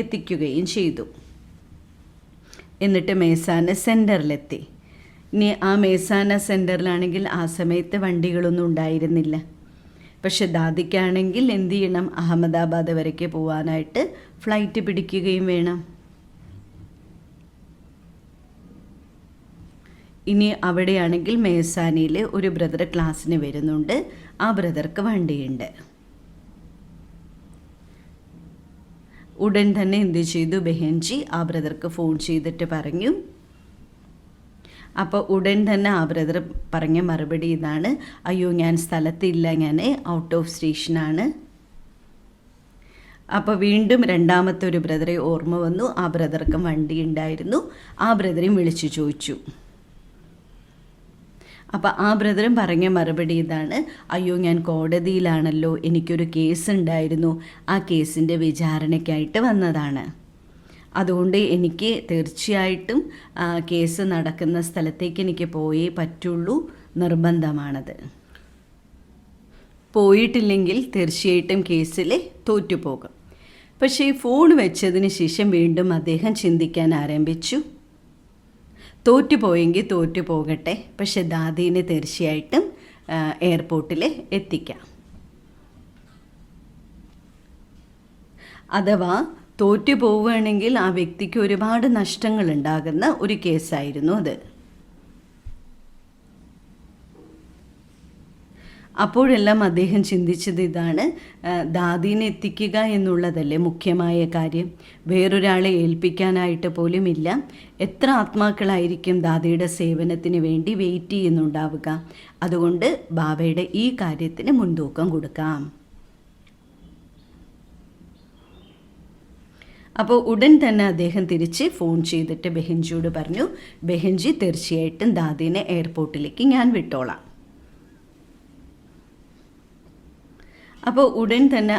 എത്തിക്കുകയും ചെയ്തു. എന്നിട്ട് മേസാന സെൻറ്ററിലെത്തി. ഇനി ആ മേസാന സെൻറ്ററിലാണെങ്കിൽ ആ സമയത്ത് വണ്ടികളൊന്നും ഉണ്ടായിരുന്നില്ല. പക്ഷെ ദാദിക്കാണെങ്കിൽ എന്ത് ചെയ്യണം, അഹമ്മദാബാദ് വരയ്ക്ക് പോകാനായിട്ട് ഫ്ലൈറ്റ് പിടിക്കുകയും വേണം. ഇനി അവിടെയാണെങ്കിൽ മേസാനയിൽ ഒരു ബ്രദർ ക്ലാസ്സിന് വരുന്നുണ്ട്, ആ ബ്രദർക്ക് വണ്ടിയുണ്ട്. ഉടൻ തന്നെ എന്ത് ചെയ്തു, ബെഹൻജി ആ ബ്രദർക്ക് ഫോൺ ചെയ്തിട്ട് പറഞ്ഞു. അപ്പോൾ ഉടൻ തന്നെ ആ ബ്രദർ പറഞ്ഞ മറുപടി ഇതാണ്, അയ്യോ ഞാൻ സ്ഥലത്തില്ല, ഞാൻ ഔട്ട് ഓഫ് സ്റ്റേഷനാണ്. അപ്പോൾ വീണ്ടും രണ്ടാമത്തെ ഒരു ബ്രദറെ ഓർമ്മ വന്നു, ആ ബ്രദർക്കും വണ്ടി ഉണ്ടായിരുന്നു. ആ ബ്രദറെയും വിളിച്ചു ചോദിച്ചു. അപ്പോൾ ആ ബ്രദറും പറഞ്ഞ മറുപടി ഇതാണ്, അയ്യോ ഞാൻ കോടതിയിലാണല്ലോ, എനിക്കൊരു കേസ് ഉണ്ടായിരുന്നു, ആ കേസിൻ്റെ വിചാരണയ്ക്കായിട്ട് വന്നതാണ്, അതുകൊണ്ട് എനിക്ക് തീർച്ചയായിട്ടും കേസ് നടക്കുന്ന സ്ഥലത്തേക്ക് എനിക്ക് പോയേ പറ്റുള്ളൂ, നിർബന്ധമാണത്. പോയിട്ടില്ലെങ്കിൽ തീർച്ചയായിട്ടും കേസിൽ തോറ്റുപോകും. പക്ഷേ ഫോൺ വെച്ചതിന് ശേഷം വീണ്ടും അദ്ദേഹം ചിന്തിക്കാൻ ആരംഭിച്ചു. തോറ്റുപോയെങ്കിൽ തോറ്റു പോകട്ടെ, പക്ഷെ ദാദീനെ തീർച്ചയായിട്ടും എയർപോർട്ടിൽ എത്തിക്കാം. അഥവാ തോറ്റു പോവുകയാണെങ്കിൽ ആ വ്യക്തിക്ക് ഒരുപാട് നഷ്ടങ്ങൾ ഉണ്ടാകുന്ന ഒരു കേസായിരുന്നു അത്. അപ്പോഴെല്ലാം അദ്ദേഹം ചിന്തിച്ചത് ഇതാണ്, ദാദീനെ എത്തിക്കുക എന്നുള്ളതല്ലേ മുഖ്യമായ കാര്യം, വേറൊരാളെ ഏൽപ്പിക്കാനായിട്ട് പോലും ഇല്ല. എത്ര ആത്മാക്കളായിരിക്കും ദാദിയുടെ സേവനത്തിന് വേണ്ടി വെയിറ്റ് ചെയ്യുന്നുണ്ടാവുക. അതുകൊണ്ട് ബാബയുടെ ഈ കാര്യത്തിന് മുൻതൂക്കം കൊടുക്കാം. അപ്പോൾ ഉടൻ തന്നെ അദ്ദേഹം തിരിച്ച് ഫോൺ ചെയ്തിട്ട് ബെഹൻജിയോട് പറഞ്ഞു, ബെഹൻജി തീർച്ചയായിട്ടും ദാദീനെ എയർപോർട്ടിലേക്ക് ഞാൻ വിട്ടോളാം. അപ്പോൾ ഉടൻ തന്നെ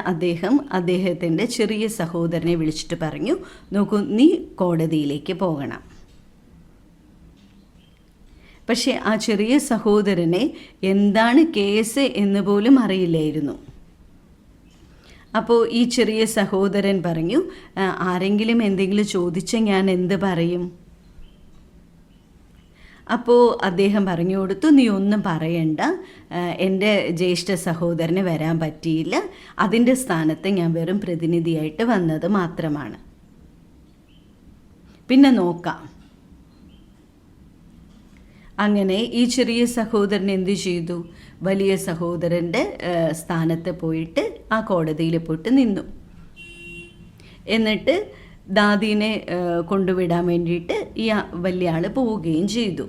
അദ്ദേഹത്തിൻ്റെ ചെറിയ സഹോദരനെ വിളിച്ചിട്ട് പറഞ്ഞു, നോക്കൂ, നീ കോടതിയിലേക്ക് പോകണം. പക്ഷേ ആ ചെറിയ സഹോദരനെ എന്താണ് കേസ് എന്ന് പോലും അറിയില്ലായിരുന്നു. അപ്പോൾ ഈ ചെറിയ സഹോദരൻ പറഞ്ഞു, ആരെങ്കിലും എന്തെങ്കിലും ചോദിച്ചാൽ ഞാൻ എന്ത് പറയും? അപ്പോൾ അദ്ദേഹം പറഞ്ഞു കൊടുത്തു, നീ ഒന്നും പറയണ്ട, എൻ്റെ ജ്യേഷ്ഠ സഹോദരന് വരാൻ പറ്റിയില്ല, അതിൻ്റെ സ്ഥാനത്ത് ഞാൻ വെറും പ്രതിനിധിയായിട്ട് വന്നത് മാത്രമാണ്, പിന്നെ നോക്കാം. അങ്ങനെ ഈ ചെറിയ സഹോദരൻ എന്ത് ചെയ്തു, വലിയ സഹോദരൻ്റെ സ്ഥാനത്ത് പോയിട്ട് ആ കോടതിയിൽ പോയിട്ട് നിന്നു. എന്നിട്ട് ദാദീനെ കൊണ്ടുവിടാൻ വേണ്ടിയിട്ട് ഈ വലിയ ആൾ പോവുകയും ചെയ്തു.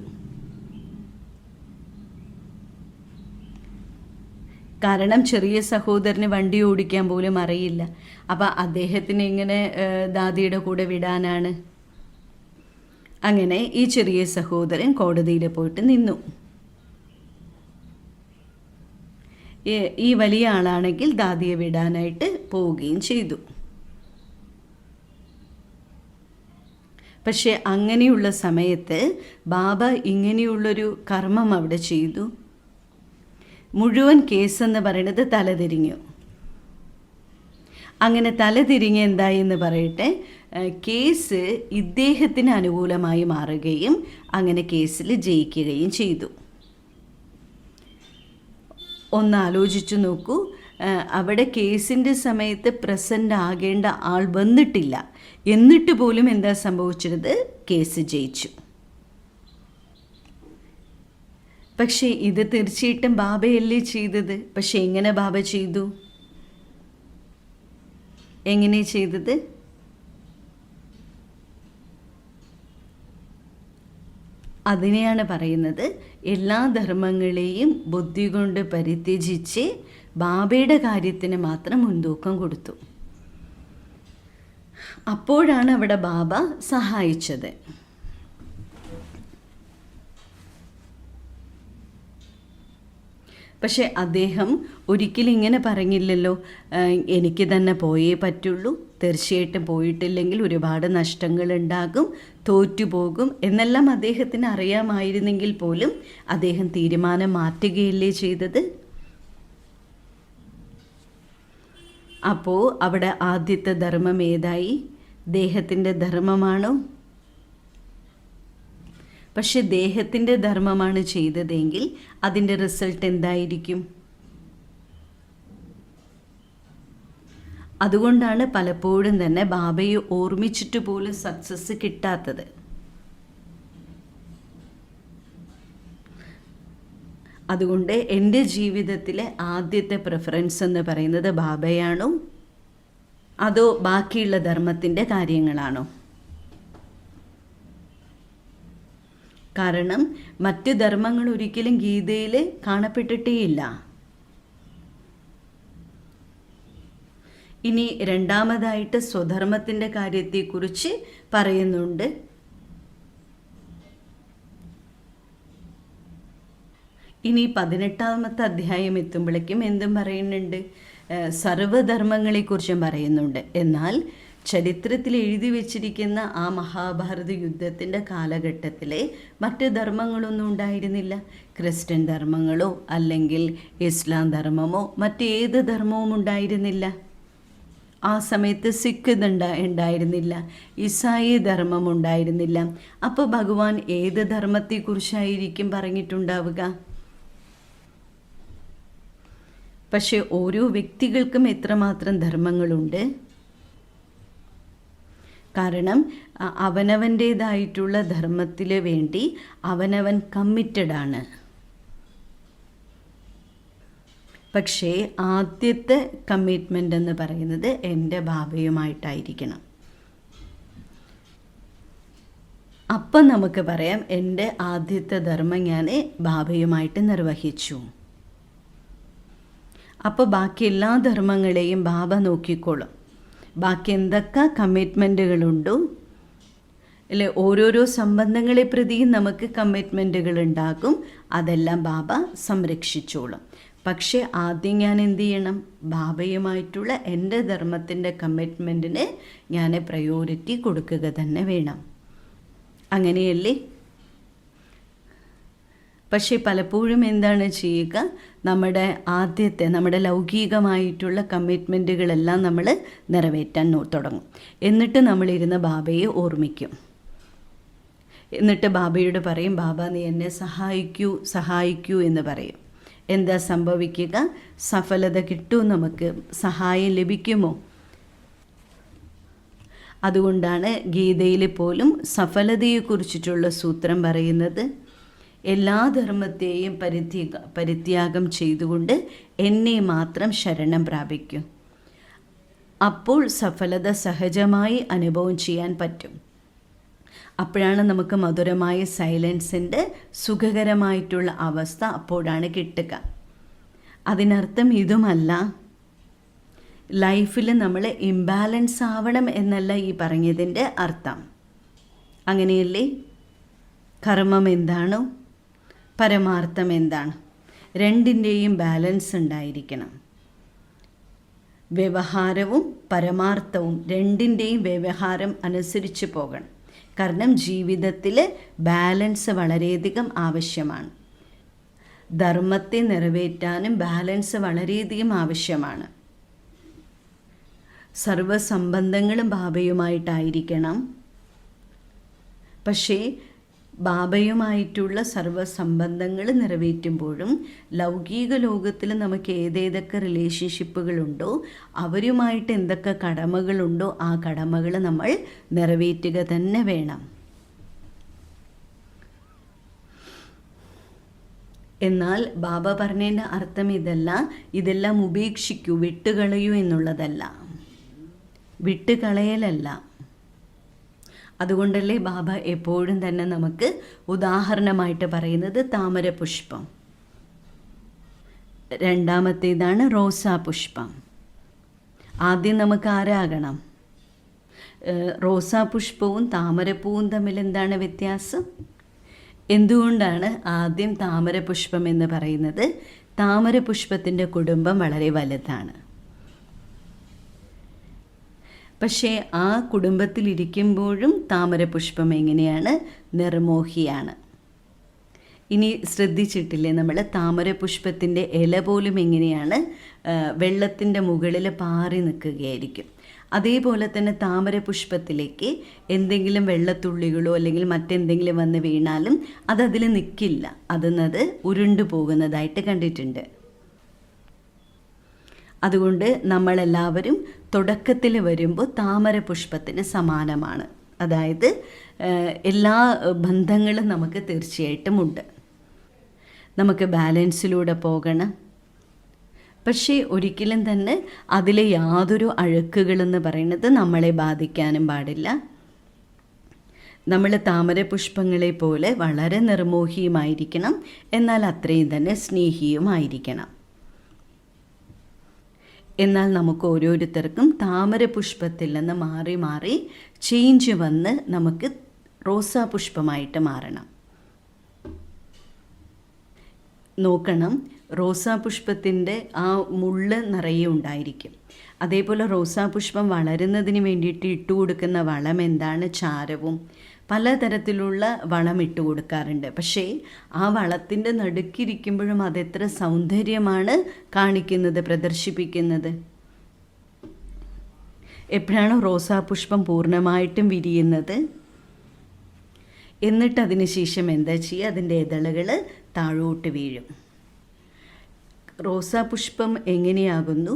കാരണം ചെറിയ സഹോദരന് വണ്ടി ഓടിക്കാൻ പോലും അറിയില്ല. അപ്പം അദ്ദേഹത്തിന് എങ്ങനെ ദാദിയുടെ കൂടെ വിടാനാണ്? അങ്ങനെ ഈ ചെറിയ സഹോദരൻ കോടതിയിൽ പോയിട്ട് നിന്നു. ഈ വലിയ ആളാണെങ്കിൽ ദാദിയെ വിടാനായിട്ട് പോവുകയും ചെയ്തു. പക്ഷെ അങ്ങനെയുള്ള സമയത്ത് ബാബ ഇങ്ങനെയുള്ളൊരു കർമ്മം അവിടെ ചെയ്തു. മുഴുവൻ കേസെന്ന് പറയുന്നത് തലതിരിഞ്ഞു. അങ്ങനെ തലതിരിഞ്ഞ് എന്തായി എന്ന് പറയട്ടെ, കേസ് ഇദ്ദേഹത്തിന് അനുകൂലമായി മാറുകയും അങ്ങനെ കേസിൽ ജയിക്കുകയും ചെയ്തു. ഒന്ന് ആലോചിച്ചു നോക്കൂ, അവിടെ കേസിൻ്റെ സമയത്ത് പ്രസൻ്റ് ആകേണ്ട ആൾ വന്നിട്ടില്ല, എന്നിട്ട് പോലും എന്താ സംഭവിച്ചത്? കേസ് ജയിച്ചു. പക്ഷേ ഇത് തീർച്ചയായിട്ടും ബാബയല്ലേ ചെയ്തത്. പക്ഷെ എങ്ങനെ ബാബ ചെയ്തു? എങ്ങനെ ചെയ്തത്? അതിനെയാണ് പറയുന്നത്, എല്ലാ ധർമ്മങ്ങളെയും ബുദ്ധി കൊണ്ട് പരിത്യജിച്ച് ബാബയുടെ കാര്യത്തിന് മാത്രം മുൻതൂക്കം കൊടുത്തു. അപ്പോഴാണ് അവിടെ ബാബ സഹായിച്ചത്. പക്ഷെ അദ്ദേഹം ഒരിക്കലും ഇങ്ങനെ പറഞ്ഞില്ലല്ലോ, എനിക്ക് തന്നെ പോയേ പറ്റുള്ളൂ, തീർച്ചയായിട്ടും പോയിട്ടില്ലെങ്കിൽ ഒരുപാട് നഷ്ടങ്ങളുണ്ടാകും, തോറ്റുപോകും എന്നെല്ലാം അദ്ദേഹത്തിന് അറിയാമായിരുന്നെങ്കിൽ പോലും അദ്ദേഹം തീരുമാനം മാറ്റുകയല്ലേ ചെയ്തത്. അപ്പോൾ അവിടെ ആദ്യത്തെ ധർമ്മം ഏതായി? ദേഹത്തിൻ്റെ ധർമ്മമാണോ? പക്ഷെ ദേഹത്തിൻ്റെ ധർമ്മമാണ് ചെയ്തതെങ്കിൽ അതിൻ്റെ റിസൾട്ട് എന്തായിരിക്കും? അതുകൊണ്ടാണ് പലപ്പോഴും തന്നെ ബാബയെ ഓർമ്മിച്ചിട്ട് പോലും സക്സസ് കിട്ടാത്തത്. അതുകൊണ്ട് എൻ്റെ ജീവിതത്തിലെ ആദ്യത്തെ പ്രിഫറൻസ് എന്ന് പറയുന്നത് ബാബയാണോ അതോ ബാക്കിയുള്ള ധർമ്മത്തിൻ്റെ കാര്യങ്ങളാണോ? കാരണം മറ്റ് ധർമ്മങ്ങൾ ഒരിക്കലും ഗീതയിൽ കാണപ്പെട്ടിട്ടേയില്ല. ഇനി രണ്ടാമതായിട്ട് സ്വധർമ്മത്തിൻ്റെ കാര്യത്തെക്കുറിച്ച് പറയുന്നുണ്ട്. ഇനി 18ാമത്തെ അധ്യായം എത്തുമ്പോഴേക്കും എന്തും പറയുന്നുണ്ട്? സർവധർമ്മങ്ങളെക്കുറിച്ചും പറയുന്നുണ്ട്. എന്നാൽ ചരിത്രത്തിൽ എഴുതി വച്ചിരിക്കുന്ന ആ മഹാഭാരത യുദ്ധത്തിൻ്റെ കാലഘട്ടത്തിലെ മറ്റ് ധർമ്മങ്ങളൊന്നും ഉണ്ടായിരുന്നില്ല. ക്രിസ്ത്യൻ ധർമ്മങ്ങളോ അല്ലെങ്കിൽ ഇസ്ലാം ധർമ്മമോ മറ്റേത് ധർമ്മവും ഉണ്ടായിരുന്നില്ല. ആ സമയത്ത് സിഖ് ഉണ്ടായിരുന്നില്ല, ഇസായി ധർമ്മം ഉണ്ടായിരുന്നില്ല. അപ്പോൾ ഭഗവാൻ ഏത് ധർമ്മത്തെക്കുറിച്ചായിരിക്കും പറഞ്ഞിട്ടുണ്ടാവുക? പക്ഷെ ഓരോ വ്യക്തികൾക്കും എത്രമാത്രം ധർമ്മങ്ങളുണ്ട്. കാരണം അവനവൻ്റേതായിട്ടുള്ള ധർമ്മത്തിന് വേണ്ടി അവനവൻ കമ്മിറ്റഡാണ്. പക്ഷേ ആദ്യത്തെ കമ്മിറ്റ്മെൻ്റ് എന്ന് പറയുന്നത് എൻ്റെ ബാബയുമായിട്ടായിരിക്കണം. അപ്പം നമുക്ക് പറയാം, എൻ്റെ ആദ്യത്തെ ധർമ്മം ഞാൻ ബാബയുമായിട്ട് നിർവഹിച്ചു. അപ്പോൾ ബാക്കി എല്ലാ ധർമ്മങ്ങളെയും ബാബ നോക്കിക്കോളും. ബാക്കി എന്തൊക്കെ കമ്മിറ്റ്മെൻറ്റുകളുണ്ടോ അല്ലെ, ഓരോരോ സംബന്ധങ്ങളെ പ്രതിയും നമുക്ക് കമ്മിറ്റ്മെൻറ്റുകൾ ഉണ്ടാകും, അതെല്ലാം ബാബ സംരക്ഷിച്ചോളും. പക്ഷേ ആദ്യം ഞാൻ എന്ത് ചെയ്യണം? ബാബയുമായിട്ടുള്ള എൻ്റെ ധർമ്മത്തിൻ്റെ കമ്മിറ്റ്മെൻറ്റിന് ഞാൻ പ്രയോറിറ്റി കൊടുക്കുക തന്നെ വേണം. അങ്ങനെയല്ലേ? പക്ഷേ പലപ്പോഴും എന്താണ് ചെയ്യുക? നമ്മുടെ ലൗകികമായിട്ടുള്ള കമ്മിറ്റ്മെൻറ്റുകളെല്ലാം നമ്മൾ നിറവേറ്റാൻ തുടങ്ങും. എന്നിട്ട് നമ്മളിരുന്ന് ബാബയെ ഓർമ്മിക്കും. എന്നിട്ട് ബാബയോട് പറയും, ബാബ നീ എന്നെ സഹായിക്കൂ എന്ന് പറയും. എന്താ സംഭവിക്കുക? സഫലത കിട്ടുമോ? നമുക്ക് സഹായം ലഭിക്കുമോ? അതുകൊണ്ടാണ് ഗീതയിൽ പോലും സഫലതയെക്കുറിച്ചിട്ടുള്ള സൂത്രം പറയുന്നത്. എല്ലാ ധർമ്മത്തെയും പരിത്യാഗം ചെയ്തുകൊണ്ട് എന്നെ മാത്രം ശരണം പ്രാപിക്കൂ. അപ്പോൾ സഫലത സഹജമായി അനുഭവം ചെയ്യാൻ പറ്റും. അപ്പോഴാണ് നമുക്ക് മധുരമായ സൈലൻസിൻ്റെ സുഖകരമായിട്ടുള്ള അവസ്ഥ അപ്പോഴാണ് കിട്ടുക. അതിനർത്ഥം ഇതുമല്ല, ലൈഫിൽ നമ്മൾ ഇംബാലൻസ് ആവണം എന്നല്ല ഈ പറഞ്ഞതിൻ്റെ അർത്ഥം. അങ്ങനെയല്ലേ? കർമ്മം എന്താണോ പരമാർത്ഥം എന്താണ്, രണ്ടിൻ്റെയും ബാലൻസ് ഉണ്ടായിരിക്കണം. വ്യവഹാരവും പരമാർത്ഥവും രണ്ടിൻ്റെയും വ്യവഹാരം അനുസരിച്ച് പോകണം. കാരണം ജീവിതത്തിൽ ബാലൻസ് വളരെയധികം ആവശ്യമാണ്. ധർമ്മത്തെ നിറവേറ്റാനും ബാലൻസ് വളരെയധികം ആവശ്യമാണ്. സർവസംബന്ധങ്ങളും ബാബയുമായിട്ടായിരിക്കണം. പക്ഷേ ബാബയുമായിട്ടുള്ള സർവ്വസംബന്ധങ്ങൾ നിറവേറ്റുമ്പോഴും ലൗകിക ലോകത്തിൽ നമുക്ക് ഏതേതൊക്കെ റിലേഷൻഷിപ്പുകളുണ്ടോ അവരുമായിട്ട് എന്തൊക്കെ കടമകളുണ്ടോ ആ കടമകൾ നമ്മൾ നിറവേറ്റുക തന്നെ വേണം. എന്നാൽ ബാബ പറഞ്ഞതിൻ്റെ അർത്ഥം ഇതെല്ലാം ഉപേക്ഷിക്കൂ, വിട്ടുകളയൂ എന്നുള്ളതല്ല, വിട്ടുകളയലല്ല. അതുകൊണ്ടല്ലേ ബാബ എപ്പോഴും തന്നെ നമുക്ക് ഉദാഹരണമായിട്ട് പറയുന്നത് താമരപുഷ്പം, രണ്ടാമത്തേതാണ് റോസാപുഷ്പം. ആദ്യം നമുക്ക് ആരാകണം? റോസാപുഷ്പവും താമരപ്പൂവും തമ്മിൽ എന്താണ് വ്യത്യാസം? എന്തുകൊണ്ടാണ് ആദ്യം താമരപുഷ്പം എന്ന് പറയുന്നത്? താമരപുഷ്പത്തിൻ്റെ കുടുംബം വളരെ വലുതാണ്. പക്ഷേ ആ കുടുംബത്തിലിരിക്കുമ്പോഴും താമരപുഷ്പം എങ്ങനെയാണ്? നിർമോഹിയാണ്. ഇനി ശ്രദ്ധിച്ചിട്ടില്ലേ നമ്മൾ? താമരപുഷ്പത്തിൻ്റെ ഇല പോലും എങ്ങനെയാണ്? വെള്ളത്തിൻ്റെ മുകളിൽ പാറി നിൽക്കുകയായിരിക്കും. അതേപോലെ തന്നെ താമരപുഷ്പത്തിലേക്ക് എന്തെങ്കിലും വെള്ളത്തുള്ളികളോ അല്ലെങ്കിൽ മറ്റെന്തെങ്കിലും വന്ന് വീണാലും അതതിൽ നിൽക്കില്ല, അത് ഉരുണ്ടു പോകുന്നതായിട്ട് കണ്ടിട്ടുണ്ട്. അതുകൊണ്ട് നമ്മളെല്ലാവരും തുടക്കത്തിൽ വരുമ്പോൾ താമരപുഷ്പത്തിന് സമാനമാണ്. അതായത് എല്ലാ ബന്ധങ്ങളും നമുക്ക് തീർച്ചയായിട്ടും ഉണ്ട്. നമുക്ക് ബാലൻസിലൂടെ പോകണം. പക്ഷേ ഒരിക്കലും തന്നെ അതിലെ യാതൊരു അഴുക്കുകളെന്ന് പറയുന്നത് നമ്മളെ ബാധിക്കാനും പാടില്ല. നമ്മൾ താമരപുഷ്പങ്ങളെ പോലെ വളരെ നിർമോഹിയുമായിരിക്കണം, എന്നാൽ അത്രയും തന്നെ സ്നേഹിയുമായിരിക്കണം. എന്നാൽ നമുക്ക് ഓരോരുത്തർക്കും താമരപുഷ്പത്തിൽ നിന്ന് മാറി മാറി ചേഞ്ച് വന്ന് നമുക്ക് റോസാപുഷ്പമായിട്ട് മാറണം. നോക്കണം, റോസാപുഷ്പത്തിൻ്റെ ആ മുള്ള് നിറയെ ഉണ്ടായിരിക്കും. അതേപോലെ റോസാപുഷ്പം വളരുന്നതിന് വേണ്ടിയിട്ട് ഇട്ടുകൊടുക്കുന്ന വളം എന്താണ്? ചാരവും പലതരത്തിലുള്ള വളം ഇട്ട് കൊടുക്കാറുണ്ട്. പക്ഷേ ആ വളത്തിൻ്റെ നടുക്കിരിക്കുമ്പോഴും അതെത്ര സൗന്ദര്യമാണ് കാണിക്കുന്നത്, പ്രദർശിപ്പിക്കുന്നത്. എപ്പോഴാണ് റോസാപുഷ്പം പൂർണ്ണമായിട്ടും വിരിയുന്നത്? എന്നിട്ട് അതിന് ശേഷം എന്താ ചെയ്യുക? അതിൻ്റെ ഇതളുകൾ താഴോട്ട് വീഴും. റോസാപുഷ്പം എങ്ങനെയാകുന്നു?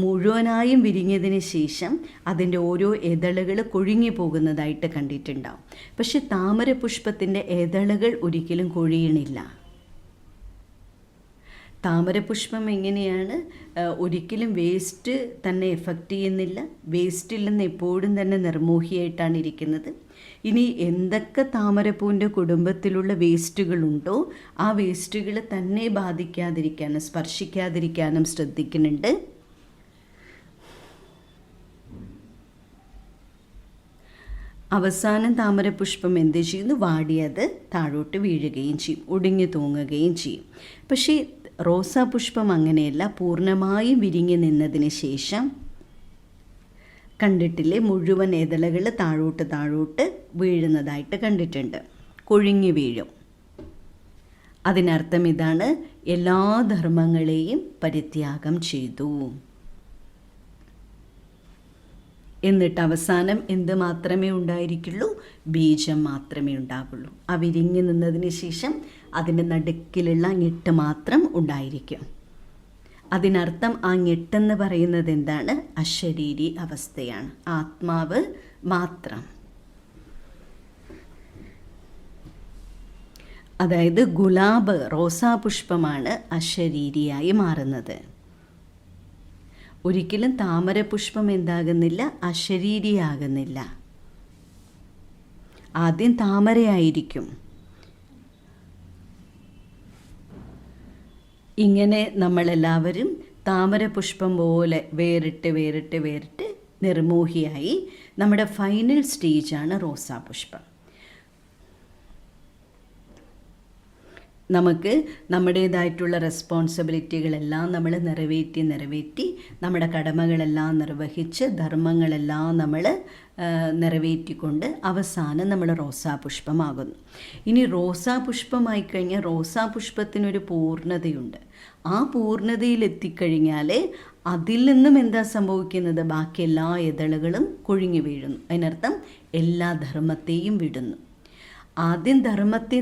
മുഴുവനായും വിരിഞ്ഞതിന് ശേഷം അതിൻ്റെ ഓരോ ഇതളുകൾ കൊഴിഞ്ഞു പോകുന്നതായിട്ട് കണ്ടിട്ടുണ്ടാവും. പക്ഷെ താമരപുഷ്പത്തിൻ്റെ ഇതളുകൾ ഒരിക്കലും കൊഴിയണില്ല. താമരപുഷ്പം എങ്ങനെയാണ്? ഒരിക്കലും വേസ്റ്റ് തന്നെ എഫക്റ്റ് ചെയ്യുന്നില്ല. വേസ്റ്റിൽ നിന്ന് എപ്പോഴും തന്നെ നിർമോഹിയായിട്ടാണ് ഇരിക്കുന്നത്. ഇനി എന്തൊക്കെ താമരപ്പൂവിൻ്റെ കുടുംബത്തിലുള്ള വേസ്റ്റുകളുണ്ടോ ആ വേസ്റ്റുകൾ തന്നെ ബാധിക്കാതിരിക്കാനും സ്പർശിക്കാതിരിക്കാനും ശ്രദ്ധിക്കുന്നുണ്ട്. അവസാനം താമരപുഷ്പം എന്ത് ചെയ്യുന്നു? വാടിയത് താഴോട്ട് വീഴുകയും ചെയ്യും, ഒടിഞ്ഞു തൂങ്ങുകയും ചെയ്യും. പക്ഷേ റോസാപുഷ്പം അങ്ങനെയല്ല. പൂർണ്ണമായും വിരിഞ്ഞു നിന്നതിന് ശേഷം കണ്ടിട്ടില്ലേ, മുഴുവൻ ഇതളുകൾ താഴോട്ട് വീഴുന്നതായിട്ട് കണ്ടിട്ടുണ്ട്, കൊഴിഞ്ഞു വീഴും. അതിനർത്ഥം ഇതാണ്, എല്ലാ ധർമ്മങ്ങളെയും പരിത്യാഗം ചെയ്തു. എന്നിട്ട് അവസാനം എന്ത് മാത്രമേ ഉണ്ടായിരിക്കുള്ളൂ? ബീജം മാത്രമേ ഉണ്ടാവുള്ളൂ. ആ വിരിഞ്ഞു നിന്നതിന് ശേഷം അതിൻ്റെ നടുക്കിലുള്ള ഞെട്ട് മാത്രം ഉണ്ടായിരിക്കും. അതിനർത്ഥം ആ ഞെട്ടെന്ന് പറയുന്നത് എന്താണ്? അശരീരി അവസ്ഥയാണ്, ആത്മാവ് മാത്രം. അതായത് ഗുലാബ്, റോസാപുഷ്പമാണ് അശരീരിയായി മാറുന്നത്. ഒരിക്കലും താമരപുഷ്പം എന്താകുന്നില്ല? അശരീരിയാകുന്നില്ല. ആദ്യം താമരയായിരിക്കും. ഇങ്ങനെ നമ്മളെല്ലാവരും താമരപുഷ്പം പോലെ വേറിട്ട് നിർമോഹിയായി നമ്മുടെ ഫൈനൽ സ്റ്റേജാണ് റോസാപുഷ്പം. നമുക്ക് നമ്മുടേതായിട്ടുള്ള റെസ്പോൺസിബിലിറ്റികളെല്ലാം നമ്മൾ നിറവേറ്റി നമ്മുടെ കടമകളെല്ലാം നിർവഹിച്ച് ധർമ്മങ്ങളെല്ലാം നമ്മൾ നിറവേറ്റിക്കൊണ്ട് അവസാനം നമ്മൾ റോസാപുഷ്പമാകുന്നു. ഇനി റോസാപുഷ്പമായി കഴിഞ്ഞാൽ റോസാപുഷ്പത്തിനൊരു പൂർണ്ണതയുണ്ട്. ആ പൂർണ്ണതയിൽ എത്തിക്കഴിഞ്ഞാൽ അതിൽ നിന്നും എന്താ സംഭവിക്കുന്നത്? ബാക്കി എല്ലാ ഇതളുകളും കൊഴിഞ്ഞു വീഴുന്നു. അതിനർത്ഥം എല്ലാ ധർമ്മത്തെയും വിടുന്നു. ആദ്യം ധർമ്മത്തെ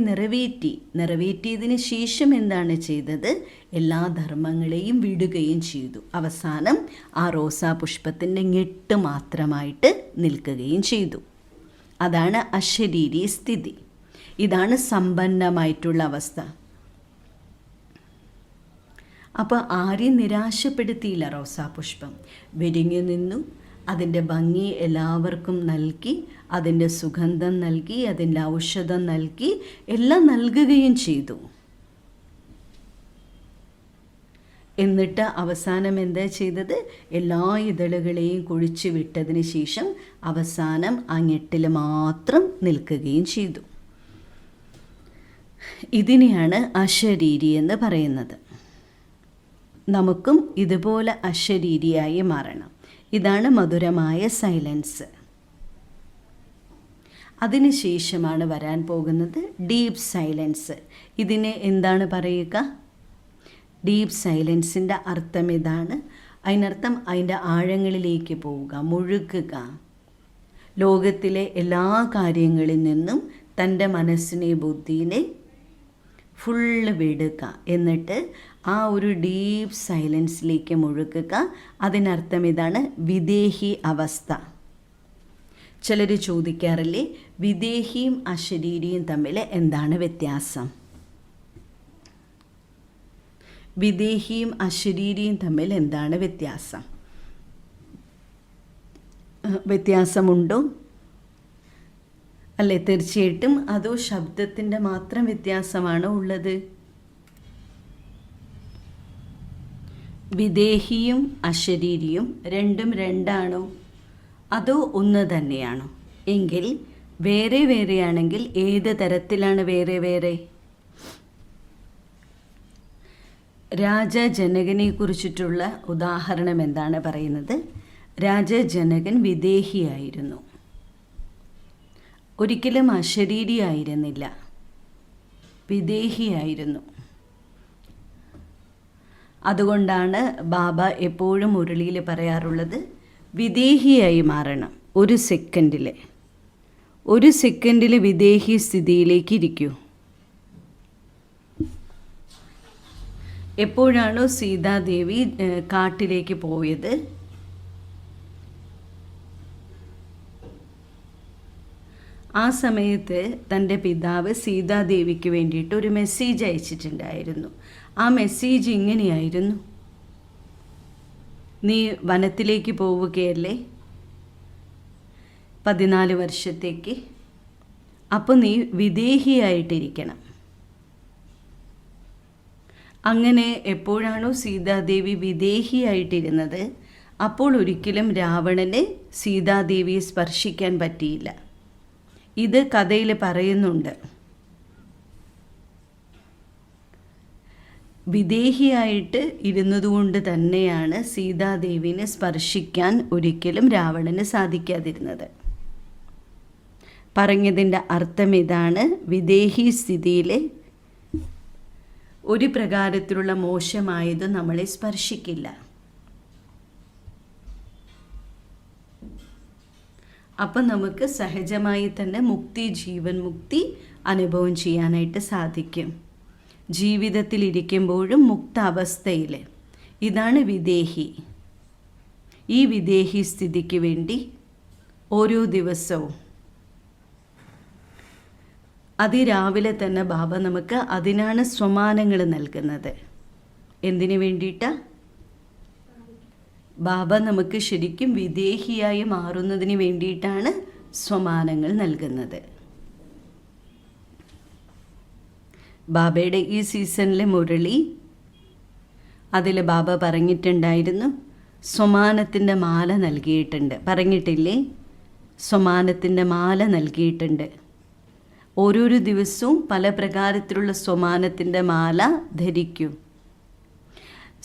നിറവേറ്റിയതിന് ശേഷം എന്താണ് ചെയ്തത്? എല്ലാ ധർമ്മങ്ങളെയും വിടുകയും ചെയ്തു. അവസാനം ആ റോസാപുഷ്പത്തിൻ്റെ ഞെട്ട് മാത്രമായിട്ട് നിൽക്കുകയും ചെയ്തു. അതാണ് അശരീരി സ്ഥിതി. ഇതാണ് സമ്പന്നമായിട്ടുള്ള അവസ്ഥ. അപ്പോൾ ആരെയും നിരാശപ്പെടുത്തിയില്ല റോസാപുഷ്പം. വിരിഞ്ഞു നിന്നു, അതിൻ്റെ ഭംഗി എല്ലാവർക്കും നൽകി, അതിൻ്റെ സുഗന്ധം നൽകി, അതിൻ്റെ ഔഷധം നൽകി, എല്ലാം നൽകുകയും ചെയ്തു. എന്നിട്ട് അവസാനം എന്താ ചെയ്തത്? എല്ലാ ഇതളുകളെയും കുഴിച്ചു വിട്ടതിന് ശേഷം അവസാനം ആ ഞെട്ടിൽ മാത്രം നിൽക്കുകയും ചെയ്തു. ഇതിനെയാണ് അശരീരി എന്ന് പറയുന്നത്. നമുക്കും ഇതുപോലെ അശരീരിയായി മാറണം. ഇതാണ് മധുരമായ സൈലൻസ്. അതിനുശേഷമാണ് വരാൻ പോകുന്നത് ഡീപ്പ് സൈലൻസ്. ഇതിനെ എന്താണ് പറയുക? ഡീപ്പ് സൈലൻസിൻ്റെ അർത്ഥം ഇതാണ്. അതിനർത്ഥം അതിൻ്റെ ആഴങ്ങളിലേക്ക് പോവുക, മുഴുകുക. ലോകത്തിലെ എല്ലാ കാര്യങ്ങളിൽ നിന്നും തൻ്റെ മനസ്സിനെ, ബുദ്ധിനെ ഫുള്ള് വിടുക. എന്നിട്ട് ആ ഒരു ഡീപ്പ് സൈലൻസിലേക്ക് മുഴുകുക. അതിനർത്ഥം ഇതാണ് വിദേഹി അവസ്ഥ. ചിലർ ചോദിക്കാറില്ലേ, വിദേഹിയും അശരീരിയും തമ്മിൽ എന്താണ് വ്യത്യാസം? വിദേഹിയും അശരീരിയും തമ്മിൽ എന്താണ് വ്യത്യാസം? വ്യത്യാസമുണ്ടോ? അല്ലേ? തീർച്ചയായിട്ടും. അതോ ശബ്ദത്തിൻ്റെ മാത്രം വ്യത്യാസമാണോ ഉള്ളത്? വിദേഹിയും അശരീരിയും രണ്ടും രണ്ടാണോ? അതോ ഒന്ന് തന്നെയാണോ? എങ്കിൽ വേറെ വേറെയാണെങ്കിൽ ഏത് തരത്തിലാണ് വേറെ വേറെ? രാജ ജനകനെ കുറിച്ചിട്ടുള്ള ഉദാഹരണം എന്താണ് പറയുന്നത്? രാജ ജനകൻ വിദേഹിയായിരുന്നു, ഒരിക്കലും അശരീരിയായിരുന്നില്ല, വിദേഹിയായിരുന്നു. അതുകൊണ്ടാണ് ബാബ എപ്പോഴും മുരളിയിൽ പറയാറുള്ളത്, വിദേഹിയായി മാറണം. ഒരു സെക്കൻഡിൽ വിദേഹി സ്ഥിതിയിലേക്ക് ഇരിക്കൂ. എപ്പോഴാണോ സീതാദേവി കാട്ടിലേക്ക് പോയത്, ആ സമയത്ത് തൻ്റെ പിതാവ് സീതാദേവിക്ക് വേണ്ടിയിട്ട് ഒരു മെസ്സേജ് അയച്ചിട്ടുണ്ടായിരുന്നു. ആ മെസ്സേജ് ഇങ്ങനെയായിരുന്നു: നീ വനത്തിലേക്ക് പോവുകയല്ലേ 14 വർഷത്തേക്ക്, അപ്പോൾ നീ വിദേഹിയായിട്ടിരിക്കണം. അങ്ങനെ എപ്പോഴാണോ സീതാദേവി വിദേഹിയായിട്ടിരുന്നത്, അപ്പോൾ ഒരിക്കലും രാവണന് സീതാദേവിയെ സ്പർശിക്കാൻ പറ്റിയില്ല. ഇത് കഥയിൽ പറയുന്നുണ്ട്. വിദേഹിയായിട്ട് ഇരുന്നതുകൊണ്ട് തന്നെയാണ് സീതാദേവിനെ സ്പർശിക്കാൻ ഒരിക്കലും രാവണന് സാധിക്കാതിരുന്നത്. പറഞ്ഞതിൻ്റെ അർത്ഥം ഇതാണ്: വിദേഹി സ്ഥിതിയിലെ ഒരു പ്രകാരത്തിലുള്ള മോശമായത് നമ്മളെ സ്പർശിക്കില്ല. അപ്പം നമുക്ക് സഹജമായി തന്നെ മുക്തി, ജീവൻ മുക്തി അനുഭവം ചെയ്യാനായിട്ട് സാധിക്കും. ജീവിതത്തിലിരിക്കുമ്പോഴും മുക്ത അവസ്ഥയിൽ. ഇതാണ് വിദേഹി. ഈ വിദേഹി സ്ഥിതിക്ക് വേണ്ടി ഓരോ ദിവസവും അതിരാവിലെ തന്നെ ബാബ നമുക്ക് അതിനാണ് സ്വമാനങ്ങൾ നൽകുന്നത്. എന്തിനു വേണ്ടിയിട്ടാണ്? ബാബ നമുക്ക് ശരിക്കും വിദേഹിയായി മാറുന്നതിന് വേണ്ടിയിട്ടാണ് സ്വമാനങ്ങൾ നൽകുന്നത്. ബാബയുടെ ഈ സീസണിലെ മുരളി, അതിൽ ബാബ പറഞ്ഞിട്ടുണ്ടായിരുന്നു, സ്വമാനത്തിൻ്റെ മാല നൽകിയിട്ടുണ്ട്. പറഞ്ഞിട്ടില്ലേ? സ്വമാനത്തിൻ്റെ മാല നൽകിയിട്ടുണ്ട്. ഓരോരോ ദിവസവും പല പ്രകാരത്തിലുള്ള സോമാനത്തിൻ്റെ മാല ധരിക്കൂ.